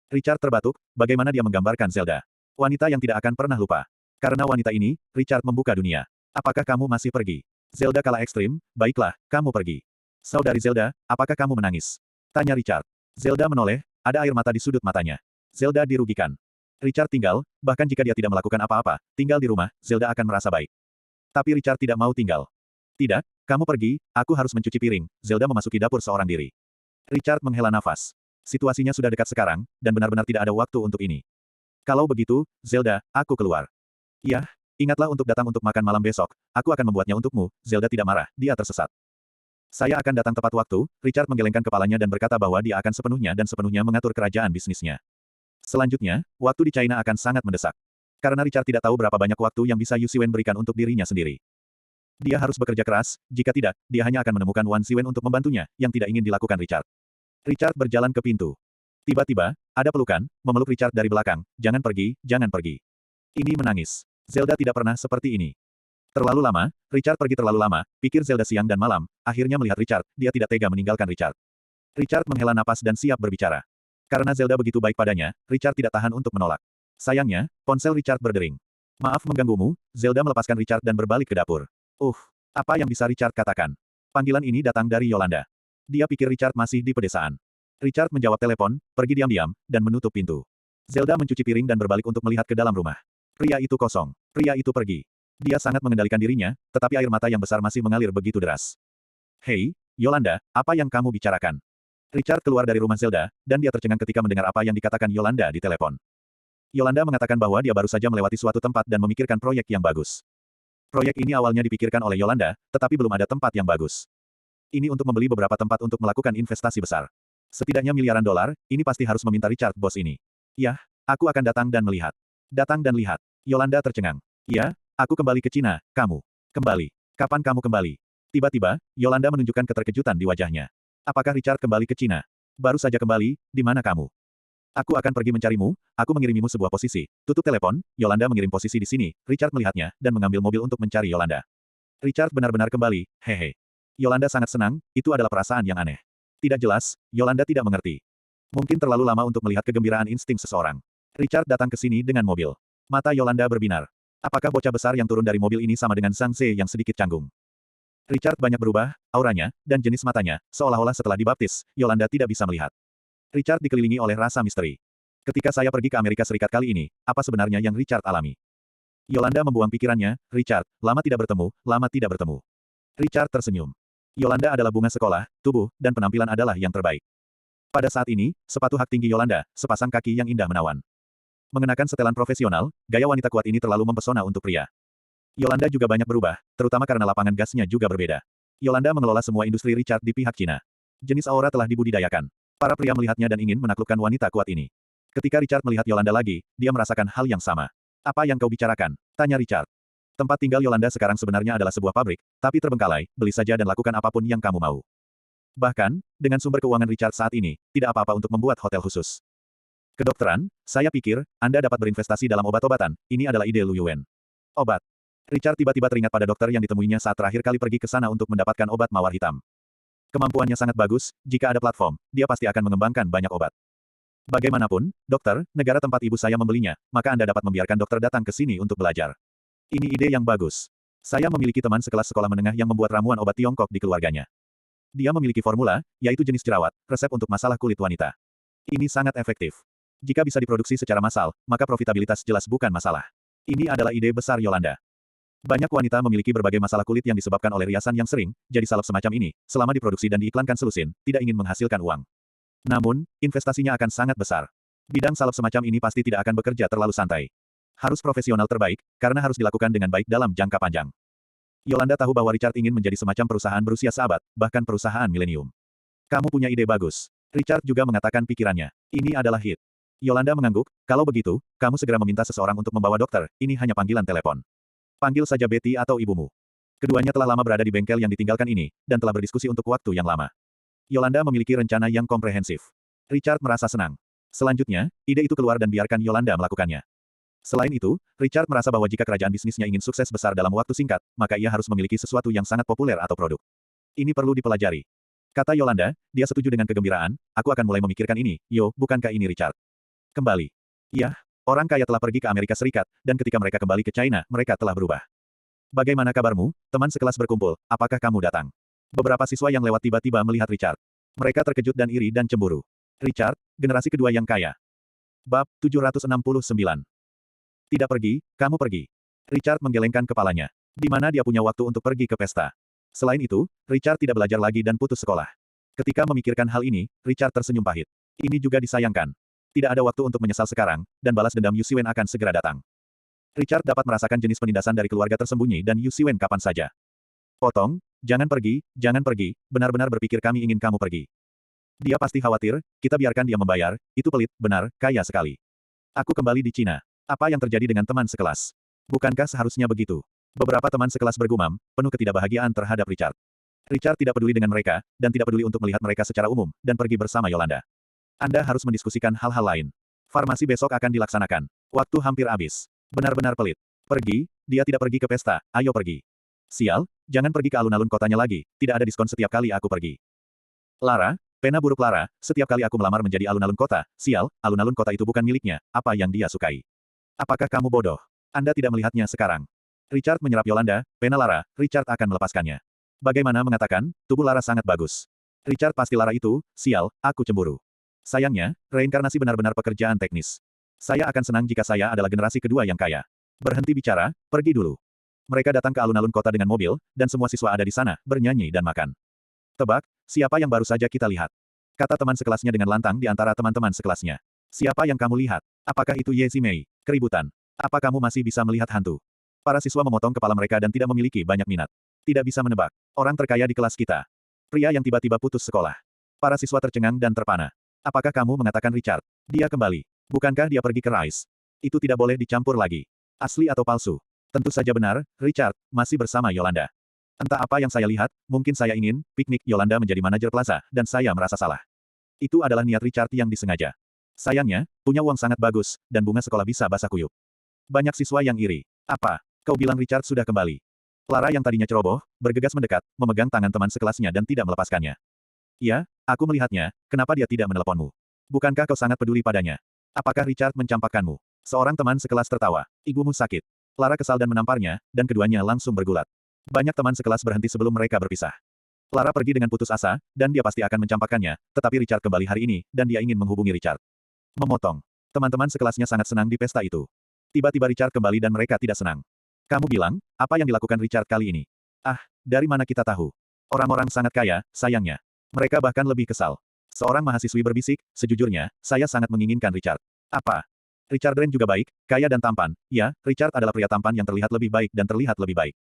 Richard terbatuk, bagaimana dia menggambarkan Zelda. Wanita yang tidak akan pernah lupa. Karena wanita ini, Richard membuka dunia. Apakah kamu masih pergi? Zelda kalah ekstrim, baiklah, kamu pergi. Saudari Zelda, apakah kamu menangis? Tanya Richard. Zelda menoleh, ada air mata di sudut matanya. Zelda dirugikan. Richard tinggal, bahkan jika dia tidak melakukan apa-apa, tinggal di rumah, Zelda akan merasa baik. Tapi Richard tidak mau tinggal. Tidak, kamu pergi, aku harus mencuci piring. Zelda memasuki dapur seorang diri. Richard menghela nafas. Situasinya sudah dekat sekarang, dan benar-benar tidak ada waktu untuk ini. Kalau begitu, Zelda, aku keluar. Yah, ingatlah untuk datang untuk makan malam besok, aku akan membuatnya untukmu. Zelda tidak marah, dia tersesat. Saya akan datang tepat waktu, Richard menggelengkan kepalanya dan berkata bahwa dia akan sepenuhnya mengatur kerajaan bisnisnya. Selanjutnya, waktu di China akan sangat mendesak. Karena Richard tidak tahu berapa banyak waktu yang bisa Yu Xiwen berikan untuk dirinya sendiri. Dia harus bekerja keras, jika tidak, dia hanya akan menemukan Wan Xiwen untuk membantunya, yang tidak ingin dilakukan Richard. Richard berjalan ke pintu. Tiba-tiba, ada pelukan, memeluk Richard dari belakang, jangan pergi, jangan pergi. Ini menangis. Zelda tidak pernah seperti ini. Terlalu lama, Richard pergi terlalu lama, pikir Zelda siang dan malam, akhirnya melihat Richard, dia tidak tega meninggalkan Richard. Richard menghela napas dan siap berbicara. Karena Zelda begitu baik padanya, Richard tidak tahan untuk menolak. Sayangnya, ponsel Richard berdering. Maaf mengganggumu, Zelda melepaskan Richard dan berbalik ke dapur. Apa yang bisa Richard katakan? Panggilan ini datang dari Yolanda. Dia pikir Richard masih di pedesaan. Richard menjawab telepon, pergi diam-diam, dan menutup pintu. Zelda mencuci piring dan berbalik untuk melihat ke dalam rumah. Pria itu kosong. Pria itu pergi. Dia sangat mengendalikan dirinya, tetapi air mata yang besar masih mengalir begitu deras. Hei, Yolanda, apa yang kamu bicarakan? Richard keluar dari rumah Zelda, dan dia tercengang ketika mendengar apa yang dikatakan Yolanda di telepon. Yolanda mengatakan bahwa dia baru saja melewati suatu tempat dan memikirkan proyek yang bagus. Proyek ini awalnya dipikirkan oleh Yolanda, tetapi belum ada tempat yang bagus. Ini untuk membeli beberapa tempat untuk melakukan investasi besar. Setidaknya miliaran dolar, ini pasti harus meminta Richard bos ini. Yah, aku akan datang dan melihat. Datang dan lihat. Yolanda tercengang. Ya, aku kembali ke Cina, kamu. Kembali. Kapan kamu kembali? Tiba-tiba, Yolanda menunjukkan keterkejutan di wajahnya. Apakah Richard kembali ke Cina? Baru saja kembali, di mana kamu? Aku akan pergi mencarimu, aku mengirimimu sebuah posisi. Tutup telepon, Yolanda mengirim posisi di sini, Richard melihatnya, dan mengambil mobil untuk mencari Yolanda. Richard benar-benar kembali, hehe. Yolanda sangat senang, itu adalah perasaan yang aneh. Tidak jelas, Yolanda tidak mengerti. Mungkin terlalu lama untuk melihat kegembiraan insting seseorang. Richard datang ke sini dengan mobil. Mata Yolanda berbinar. Apakah bocah besar yang turun dari mobil ini sama dengan Zhang Ze yang sedikit canggung? Richard banyak berubah, auranya, dan jenis matanya, seolah-olah setelah dibaptis, Yolanda tidak bisa melihat. Richard dikelilingi oleh rasa misteri. Ketika saya pergi ke Amerika Serikat kali ini, apa sebenarnya yang Richard alami? Yolanda membuang pikirannya, Richard, lama tidak bertemu, lama tidak bertemu. Richard tersenyum. Yolanda adalah bunga sekolah, tubuh, dan penampilan adalah yang terbaik. Pada saat ini, sepatu hak tinggi Yolanda, sepasang kaki yang indah menawan. Mengenakan setelan profesional, gaya wanita kuat ini terlalu mempesona untuk pria. Yolanda juga banyak berubah, terutama karena lapangan gasnya juga berbeda. Yolanda mengelola semua industri Richard di pihak Cina. Jenis aura telah dibudidayakan. Para pria melihatnya dan ingin menaklukkan wanita kuat ini. Ketika Richard melihat Yolanda lagi, dia merasakan hal yang sama. Apa yang kau bicarakan? Tanya Richard. Tempat tinggal Yolanda sekarang sebenarnya adalah sebuah pabrik, tapi terbengkalai, beli saja dan lakukan apapun yang kamu mau. Bahkan, dengan sumber keuangan Richard saat ini, tidak apa-apa untuk membuat hotel khusus. Kedokteran, saya pikir, Anda dapat berinvestasi dalam obat-obatan, ini adalah ide Lu Yuen. Obat. Richard tiba-tiba teringat pada dokter yang ditemuinya saat terakhir kali pergi ke sana untuk mendapatkan obat mawar hitam. Kemampuannya sangat bagus, jika ada platform, dia pasti akan mengembangkan banyak obat. Bagaimanapun, dokter, negara tempat ibu saya membelinya, maka Anda dapat membiarkan dokter datang ke sini untuk belajar. Ini ide yang bagus. Saya memiliki teman sekelas sekolah menengah yang membuat ramuan obat Tiongkok di keluarganya. Dia memiliki formula, yaitu jenis jerawat, resep untuk masalah kulit wanita. Ini sangat efektif. Jika bisa diproduksi secara massal, maka profitabilitas jelas bukan masalah. Ini adalah ide besar Yolanda. Banyak wanita memiliki berbagai masalah kulit yang disebabkan oleh riasan yang sering, jadi salep semacam ini, selama diproduksi dan diiklankan selusin, tidak ingin menghasilkan uang. Namun, investasinya akan sangat besar. Bidang salep semacam ini pasti tidak akan bekerja terlalu santai. Harus profesional terbaik, karena harus dilakukan dengan baik dalam jangka panjang. Yolanda tahu bahwa Richard ingin menjadi semacam perusahaan berusia seabad, bahkan perusahaan milenium. Kamu punya ide bagus. Richard juga mengatakan pikirannya. Ini adalah hit. Yolanda mengangguk, kalau begitu, kamu segera meminta seseorang untuk membawa dokter, ini hanya panggilan telepon. Panggil saja Betty atau ibumu. Keduanya telah lama berada di bengkel yang ditinggalkan ini, dan telah berdiskusi untuk waktu yang lama. Yolanda memiliki rencana yang komprehensif. Richard merasa senang. Selanjutnya, ide itu keluar dan biarkan Yolanda melakukannya. Selain itu, Richard merasa bahwa jika kerajaan bisnisnya ingin sukses besar dalam waktu singkat, maka ia harus memiliki sesuatu yang sangat populer atau produk. Ini perlu dipelajari. Kata Yolanda, dia setuju dengan kegembiraan, aku akan mulai memikirkan ini, yo, bukankah ini Richard? Kembali. Iya, orang kaya telah pergi ke Amerika Serikat, dan ketika mereka kembali ke China, mereka telah berubah. Bagaimana kabarmu, teman sekelas berkumpul, apakah kamu datang? Beberapa siswa yang lewat tiba-tiba melihat Richard. Mereka terkejut dan iri dan cemburu. Richard, generasi kedua yang kaya. Bab 769. Tidak pergi, kamu pergi. Richard menggelengkan kepalanya. Di mana dia punya waktu untuk pergi ke pesta? Selain itu, Richard tidak belajar lagi dan putus sekolah. Ketika memikirkan hal ini, Richard tersenyum pahit. Ini juga disayangkan. Tidak ada waktu untuk menyesal sekarang, dan balas dendam Yu Siwen akan segera datang. Richard dapat merasakan jenis penindasan dari keluarga tersembunyi dan Yu Siwen kapan saja. Potong, jangan pergi, benar-benar berpikir kami ingin kamu pergi. Dia pasti khawatir, kita biarkan dia membayar, itu pelit, benar, kaya sekali. Aku kembali di Cina. Apa yang terjadi dengan teman sekelas? Bukankah seharusnya begitu? Beberapa teman sekelas bergumam, penuh ketidakbahagiaan terhadap Richard. Richard tidak peduli dengan mereka, dan tidak peduli untuk melihat mereka secara umum, dan pergi bersama Yolanda. Anda harus mendiskusikan hal-hal lain. Farmasi besok akan dilaksanakan. Waktu hampir habis. Benar-benar pelit. Pergi, dia tidak pergi ke pesta, ayo pergi. Sial, jangan pergi ke alun-alun kotanya lagi, tidak ada diskon setiap kali aku pergi. Lara, pena buruk Lara, setiap kali aku melamar menjadi alun-alun kota, sial, alun-alun kota itu bukan miliknya, apa yang dia sukai? Apakah kamu bodoh? Anda tidak melihatnya sekarang. Richard menyerap Yolanda, pena Lara, Richard akan melepaskannya. Bagaimana mengatakan, tubuh Lara sangat bagus. Richard pasti Lara itu, sial, aku cemburu. Sayangnya, reinkarnasi benar-benar pekerjaan teknis. Saya akan senang jika saya adalah generasi kedua yang kaya. Berhenti bicara, pergi dulu. Mereka datang ke alun-alun kota dengan mobil, dan semua siswa ada di sana, bernyanyi dan makan. Tebak, siapa yang baru saja kita lihat? Kata teman sekelasnya dengan lantang di antara teman-teman sekelasnya. Siapa yang kamu lihat? Apakah itu Ye Zimei? Keributan. Apa kamu masih bisa melihat hantu? Para siswa memotong kepala mereka dan tidak memiliki banyak minat. Tidak bisa menebak. Orang terkaya di kelas kita. Pria yang tiba-tiba putus sekolah. Para siswa tercengang dan terpana. Apakah kamu mengatakan Richard? Dia kembali. Bukankah dia pergi ke Rice? Itu tidak boleh dicampur lagi. Asli atau palsu? Tentu saja benar, Richard, masih bersama Yolanda. Entah apa yang saya lihat, mungkin saya ingin, piknik Yolanda menjadi manajer plaza, dan saya merasa salah. Itu adalah niat Richard yang disengaja. Sayangnya, punya uang sangat bagus, dan bunga sekolah bisa basah kuyup. Banyak siswa yang iri. Apa? Kau bilang Richard sudah kembali? Lara yang tadinya ceroboh, bergegas mendekat, memegang tangan teman sekelasnya dan tidak melepaskannya. Ya, aku melihatnya, kenapa dia tidak meneleponmu? Bukankah kau sangat peduli padanya? Apakah Richard mencampakkanmu? Seorang teman sekelas tertawa. Ibumu sakit. Lara kesal dan menamparnya, dan keduanya langsung bergulat. Banyak teman sekelas berhenti sebelum mereka berpisah. Lara pergi dengan putus asa, dan dia pasti akan mencampakkannya, tetapi Richard kembali hari ini, dan dia ingin menghubungi Richard. Memotong. Teman-teman sekelasnya sangat senang di pesta itu. Tiba-tiba Richard kembali dan mereka tidak senang. Kamu bilang, apa yang dilakukan Richard kali ini? Ah, dari mana kita tahu? Orang-orang sangat kaya, sayangnya. Mereka bahkan lebih kesal. Seorang mahasiswi berbisik, sejujurnya, saya sangat menginginkan Richard. Apa? Richard Drake juga baik, kaya dan tampan. Ya, Richard adalah pria tampan yang terlihat lebih baik dan terlihat lebih baik.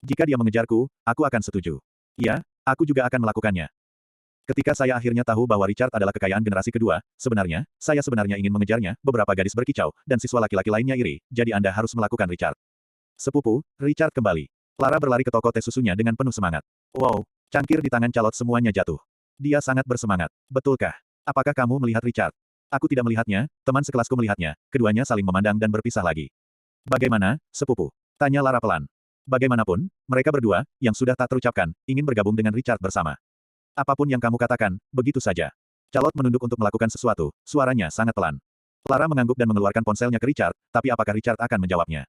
Jika dia mengejarku, aku akan setuju. Ya, aku juga akan melakukannya. Ketika saya akhirnya tahu bahwa Richard adalah kekayaan generasi kedua, saya sebenarnya ingin mengejarnya, beberapa gadis berkicau, dan siswa laki-laki lainnya iri, jadi Anda harus melakukan Richard. Sepupu, Richard kembali. Lara berlari ke toko teh susunya dengan penuh semangat. Wow, cangkir di tangan calot semuanya jatuh. Dia sangat bersemangat. Betulkah? Apakah kamu melihat Richard? Aku tidak melihatnya, teman sekelasku melihatnya, keduanya saling memandang dan berpisah lagi. Bagaimana, sepupu? Tanya Lara pelan. Bagaimanapun, mereka berdua, yang sudah tak terucapkan, ingin bergabung dengan Richard bersama. Apapun yang kamu katakan, begitu saja. Calot menunduk untuk melakukan sesuatu, suaranya sangat pelan. Lara mengangguk dan mengeluarkan ponselnya ke Richard, tapi apakah Richard akan menjawabnya?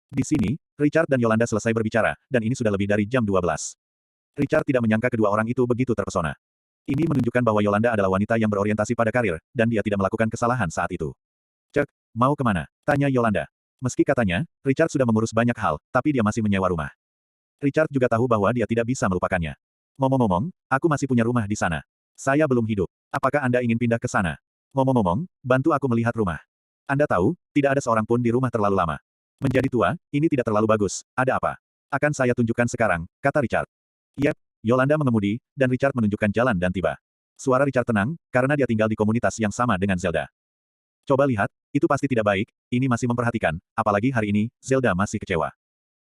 Di sini, Richard dan Yolanda selesai berbicara, dan ini sudah lebih dari jam 12. Richard tidak menyangka kedua orang itu begitu terpesona. Ini menunjukkan bahwa Yolanda adalah wanita yang berorientasi pada karir, dan dia tidak melakukan kesalahan saat itu. Cek, mau kemana? Tanya Yolanda. Meski katanya, Richard sudah mengurus banyak hal, tapi dia masih menyewa rumah. Richard juga tahu bahwa dia tidak bisa melupakannya. Ngomong-ngomong, aku masih punya rumah di sana. Saya belum hidup. Apakah Anda ingin pindah ke sana? Ngomong-ngomong, bantu aku melihat rumah. Anda tahu, tidak ada seorang pun di rumah terlalu lama. Menjadi tua, ini tidak terlalu bagus. Ada apa? Akan saya tunjukkan sekarang, kata Richard. Yep, Yolanda mengemudi, dan Richard menunjukkan jalan dan tiba. Suara Richard tenang, karena dia tinggal di komunitas yang sama dengan Zelda. Coba lihat, itu pasti tidak baik, ini masih memperhatikan, apalagi hari ini, Zelda masih kecewa.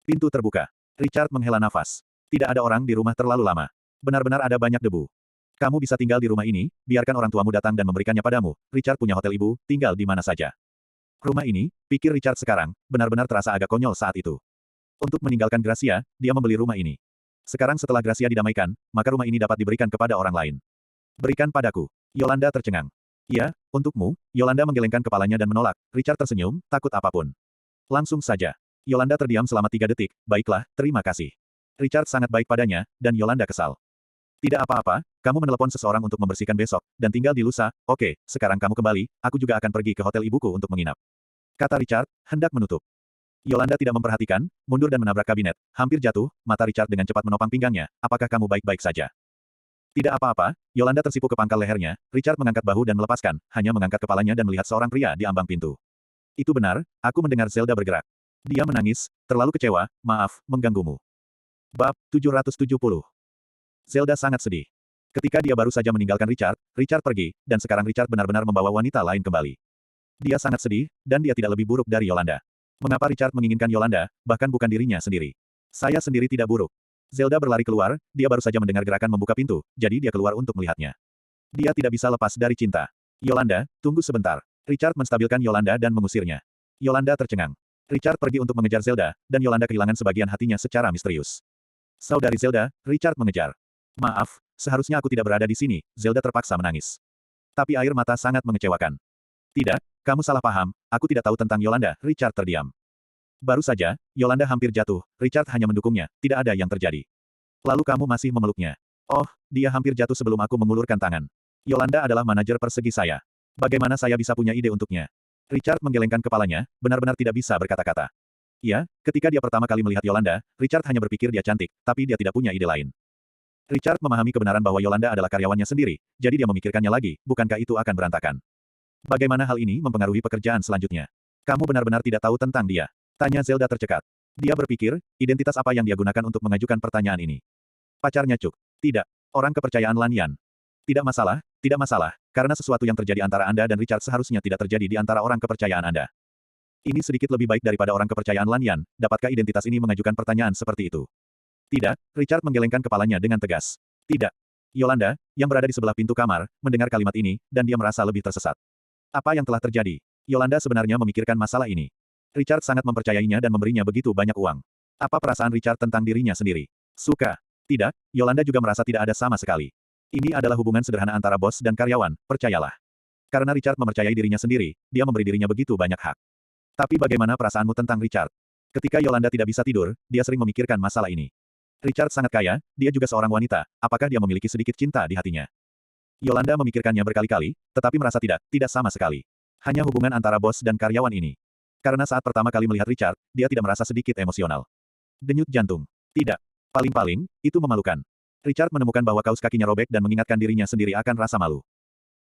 Pintu terbuka. Richard menghela nafas. Tidak ada orang di rumah terlalu lama. Benar-benar ada banyak debu. Kamu bisa tinggal di rumah ini, biarkan orang tuamu datang dan memberikannya padamu. Richard punya hotel ibu, tinggal di mana saja. Rumah ini, pikir Richard sekarang, benar-benar terasa agak konyol saat itu. Untuk meninggalkan Gracia, dia membeli rumah ini. Sekarang setelah Gracia didamaikan, maka rumah ini dapat diberikan kepada orang lain. Berikan padaku. Yolanda tercengang. Ya, untukmu, Yolanda menggelengkan kepalanya dan menolak. Richard tersenyum, takut apapun. Langsung saja. Yolanda terdiam selama 3 detik, baiklah, terima kasih. Richard sangat baik padanya, dan Yolanda kesal. Tidak apa-apa, kamu menelepon seseorang untuk membersihkan besok, dan tinggal di lusa, oke, sekarang kamu kembali, aku juga akan pergi ke hotel ibuku untuk menginap. Kata Richard, hendak menutup. Yolanda tidak memperhatikan, mundur dan menabrak kabinet, hampir jatuh, mata Richard dengan cepat menopang pinggangnya, apakah kamu baik-baik saja? Tidak apa-apa, Yolanda tersipu ke pangkal lehernya, Richard mengangkat bahu dan melepaskan, hanya mengangkat kepalanya dan melihat seorang pria di ambang pintu. Itu benar, aku mendengar Zelda bergerak. Dia menangis, terlalu kecewa, maaf, mengganggumu. Bab 770. Zelda sangat sedih. Ketika dia baru saja meninggalkan Richard, Richard pergi, dan sekarang Richard benar-benar membawa wanita lain kembali. Dia sangat sedih, dan dia tidak lebih buruk dari Yolanda. Mengapa Richard menginginkan Yolanda, bahkan bukan dirinya sendiri? Saya sendiri tidak buruk. Zelda berlari keluar, dia baru saja mendengar gerakan membuka pintu, jadi dia keluar untuk melihatnya. Dia tidak bisa lepas dari cinta. Yolanda, tunggu sebentar. Richard menstabilkan Yolanda dan mengusirnya. Yolanda tercengang. Richard pergi untuk mengejar Zelda, dan Yolanda kehilangan sebagian hatinya secara misterius. Saudari Zelda, Richard mengejar. Maaf, seharusnya aku tidak berada di sini, Zelda terpaksa menangis. Tapi air mata sangat mengecewakan. Tidak, kamu salah paham, aku tidak tahu tentang Yolanda, Richard terdiam. Baru saja, Yolanda hampir jatuh, Richard hanya mendukungnya, tidak ada yang terjadi. Lalu kamu masih memeluknya. Oh, dia hampir jatuh sebelum aku mengulurkan tangan. Yolanda adalah manajer persegi saya. Bagaimana saya bisa punya ide untuknya? Richard menggelengkan kepalanya, benar-benar tidak bisa berkata-kata. Ya, ketika dia pertama kali melihat Yolanda, Richard hanya berpikir dia cantik, tapi dia tidak punya ide lain. Richard memahami kebenaran bahwa Yolanda adalah karyawannya sendiri, jadi dia memikirkannya lagi, bukankah itu akan berantakan? Bagaimana hal ini mempengaruhi pekerjaan selanjutnya? Kamu benar-benar tidak tahu tentang dia? Tanya Zelda tercekat. Dia berpikir, identitas apa yang dia gunakan untuk mengajukan pertanyaan ini? Pacarnya Cuk. Tidak. Orang kepercayaan Lan Yan. Tidak masalah, karena sesuatu yang terjadi antara Anda dan Richard seharusnya tidak terjadi di antara orang kepercayaan Anda. Ini sedikit lebih baik daripada orang kepercayaan Lan Yan, dapatkah identitas ini mengajukan pertanyaan seperti itu? Tidak, Richard menggelengkan kepalanya dengan tegas. Tidak. Yolanda, yang berada di sebelah pintu kamar, mendengar kalimat ini, dan dia merasa lebih tersesat. Apa yang telah terjadi? Yolanda sebenarnya memikirkan masalah ini. Richard sangat mempercayainya dan memberinya begitu banyak uang. Apa perasaan Richard tentang dirinya sendiri? Suka. Tidak, Yolanda juga merasa tidak ada sama sekali. Ini adalah hubungan sederhana antara bos dan karyawan, percayalah. Karena Richard mempercayai dirinya sendiri, dia memberi dirinya begitu banyak hak. Tapi bagaimana perasaanmu tentang Richard? Ketika Yolanda tidak bisa tidur, dia sering memikirkan masalah ini. Richard sangat kaya, dia juga seorang wanita, apakah dia memiliki sedikit cinta di hatinya? Yolanda memikirkannya berkali-kali, tetapi merasa tidak sama sekali. Hanya hubungan antara bos dan karyawan ini. Karena saat pertama kali melihat Richard, dia tidak merasa sedikit emosional. Denyut jantung. Tidak. Paling-paling, itu memalukan. Richard menemukan bahwa kaus kakinya robek dan mengingatkan dirinya sendiri akan rasa malu.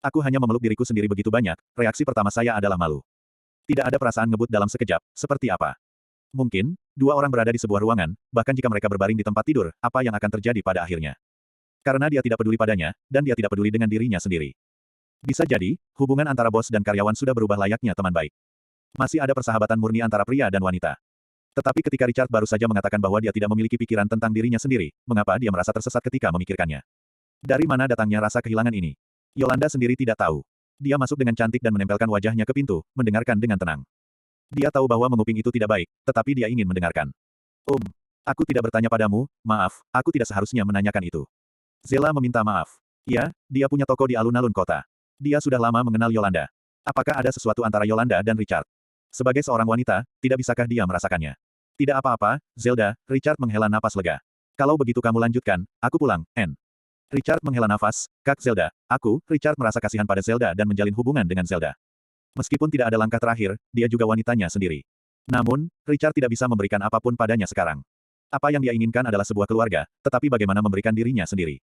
Aku hanya memeluk diriku sendiri begitu banyak, reaksi pertama saya adalah malu. Tidak ada perasaan ngebut dalam sekejap, seperti apa? Mungkin, dua orang berada di sebuah ruangan, bahkan jika mereka berbaring di tempat tidur, apa yang akan terjadi pada akhirnya? Karena dia tidak peduli padanya, dan dia tidak peduli dengan dirinya sendiri. Bisa jadi, hubungan antara bos dan karyawan sudah berubah layaknya teman baik. Masih ada persahabatan murni antara pria dan wanita. Tetapi ketika Richard baru saja mengatakan bahwa dia tidak memiliki pikiran tentang dirinya sendiri, mengapa dia merasa tersesat ketika memikirkannya? Dari mana datangnya rasa kehilangan ini? Yolanda sendiri tidak tahu. Dia masuk dengan cantik dan menempelkan wajahnya ke pintu, mendengarkan dengan tenang. Dia tahu bahwa menguping itu tidak baik, tetapi dia ingin mendengarkan. Aku tidak bertanya padamu, maaf, aku tidak seharusnya menanyakan itu. Zela meminta maaf. Ya, dia punya toko di alun-alun kota. Dia sudah lama mengenal Yolanda. Apakah ada sesuatu antara Yolanda dan Richard? Sebagai seorang wanita, tidak bisakah dia merasakannya? Tidak apa-apa, Zelda, Richard menghela napas lega. Kalau begitu kamu lanjutkan, aku pulang, Anne. Richard menghela nafas, Kak Zelda, Richard merasa kasihan pada Zelda dan menjalin hubungan dengan Zelda. Meskipun tidak ada langkah terakhir, dia juga wanitanya sendiri. Namun, Richard tidak bisa memberikan apapun padanya sekarang. Apa yang dia inginkan adalah sebuah keluarga, tetapi bagaimana memberikan dirinya sendiri?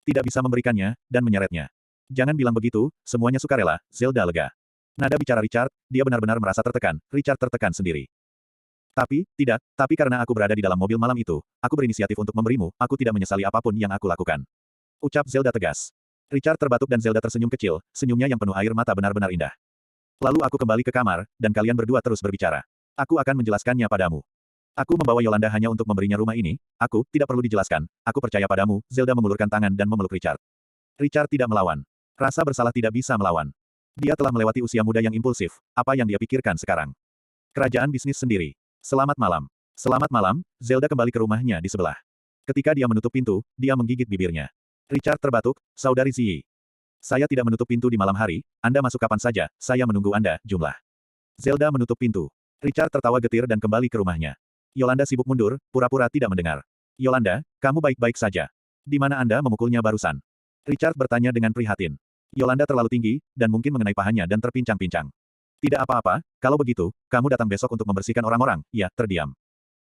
Tidak bisa memberikannya, dan menyeretnya. Jangan bilang begitu, semuanya sukarela, Zelda lega. Nada bicara Richard, dia benar-benar merasa tertekan, Richard tertekan sendiri. Tapi karena aku berada di dalam mobil malam itu, aku berinisiatif untuk memberimu, aku tidak menyesali apapun yang aku lakukan. Ucap Zelda tegas. Richard terbatuk dan Zelda tersenyum kecil, senyumnya yang penuh air mata benar-benar indah. Lalu aku kembali ke kamar, dan kalian berdua terus berbicara. Aku akan menjelaskannya padamu. Aku membawa Yolanda hanya untuk memberinya rumah ini, tidak perlu dijelaskan, aku percaya padamu, Zelda mengulurkan tangan dan memeluk Richard. Richard tidak melawan. Rasa bersalah tidak bisa melawan. Dia telah melewati usia muda yang impulsif, apa yang dia pikirkan sekarang? Kerajaan bisnis sendiri. Selamat malam. Selamat malam, Zelda kembali ke rumahnya di sebelah. Ketika dia menutup pintu, dia menggigit bibirnya. Richard terbatuk, Saudari Ziyi. Saya tidak menutup pintu di malam hari, Anda masuk kapan saja, saya menunggu Anda, jumlah. Zelda menutup pintu. Richard tertawa getir dan kembali ke rumahnya. Yolanda sibuk mundur, pura-pura tidak mendengar. Yolanda, kamu baik-baik saja. Di mana Anda memukulnya barusan? Richard bertanya dengan prihatin. Yolanda terlalu tinggi, dan mungkin mengenai pahanya dan terpincang-pincang. Tidak apa-apa, kalau begitu, kamu datang besok untuk membersihkan orang-orang, ya, terdiam.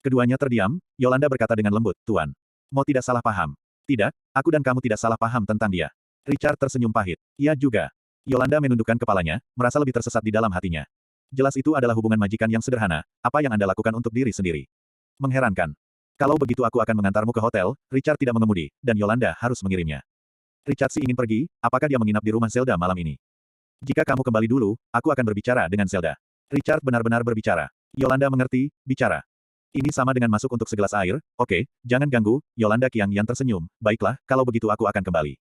Keduanya terdiam, Yolanda berkata dengan lembut, Tuan. Mau tidak salah paham. Tidak, aku dan kamu tidak salah paham tentang dia. Richard tersenyum pahit. Ia juga. Yolanda menundukkan kepalanya, merasa lebih tersesat di dalam hatinya. Jelas itu adalah hubungan majikan yang sederhana, apa yang Anda lakukan untuk diri sendiri? Mengherankan. Kalau begitu aku akan mengantarmu ke hotel, Richard tidak mengemudi, dan Yolanda harus mengirimnya. Richard ingin pergi, apakah dia menginap di rumah Zelda malam ini? Jika kamu kembali dulu, aku akan berbicara dengan Zelda. Richard benar-benar berbicara. Yolanda mengerti, bicara. Ini sama dengan masuk untuk segelas air, oke, jangan ganggu, Yolanda Qiangyan tersenyum, baiklah, kalau begitu aku akan kembali.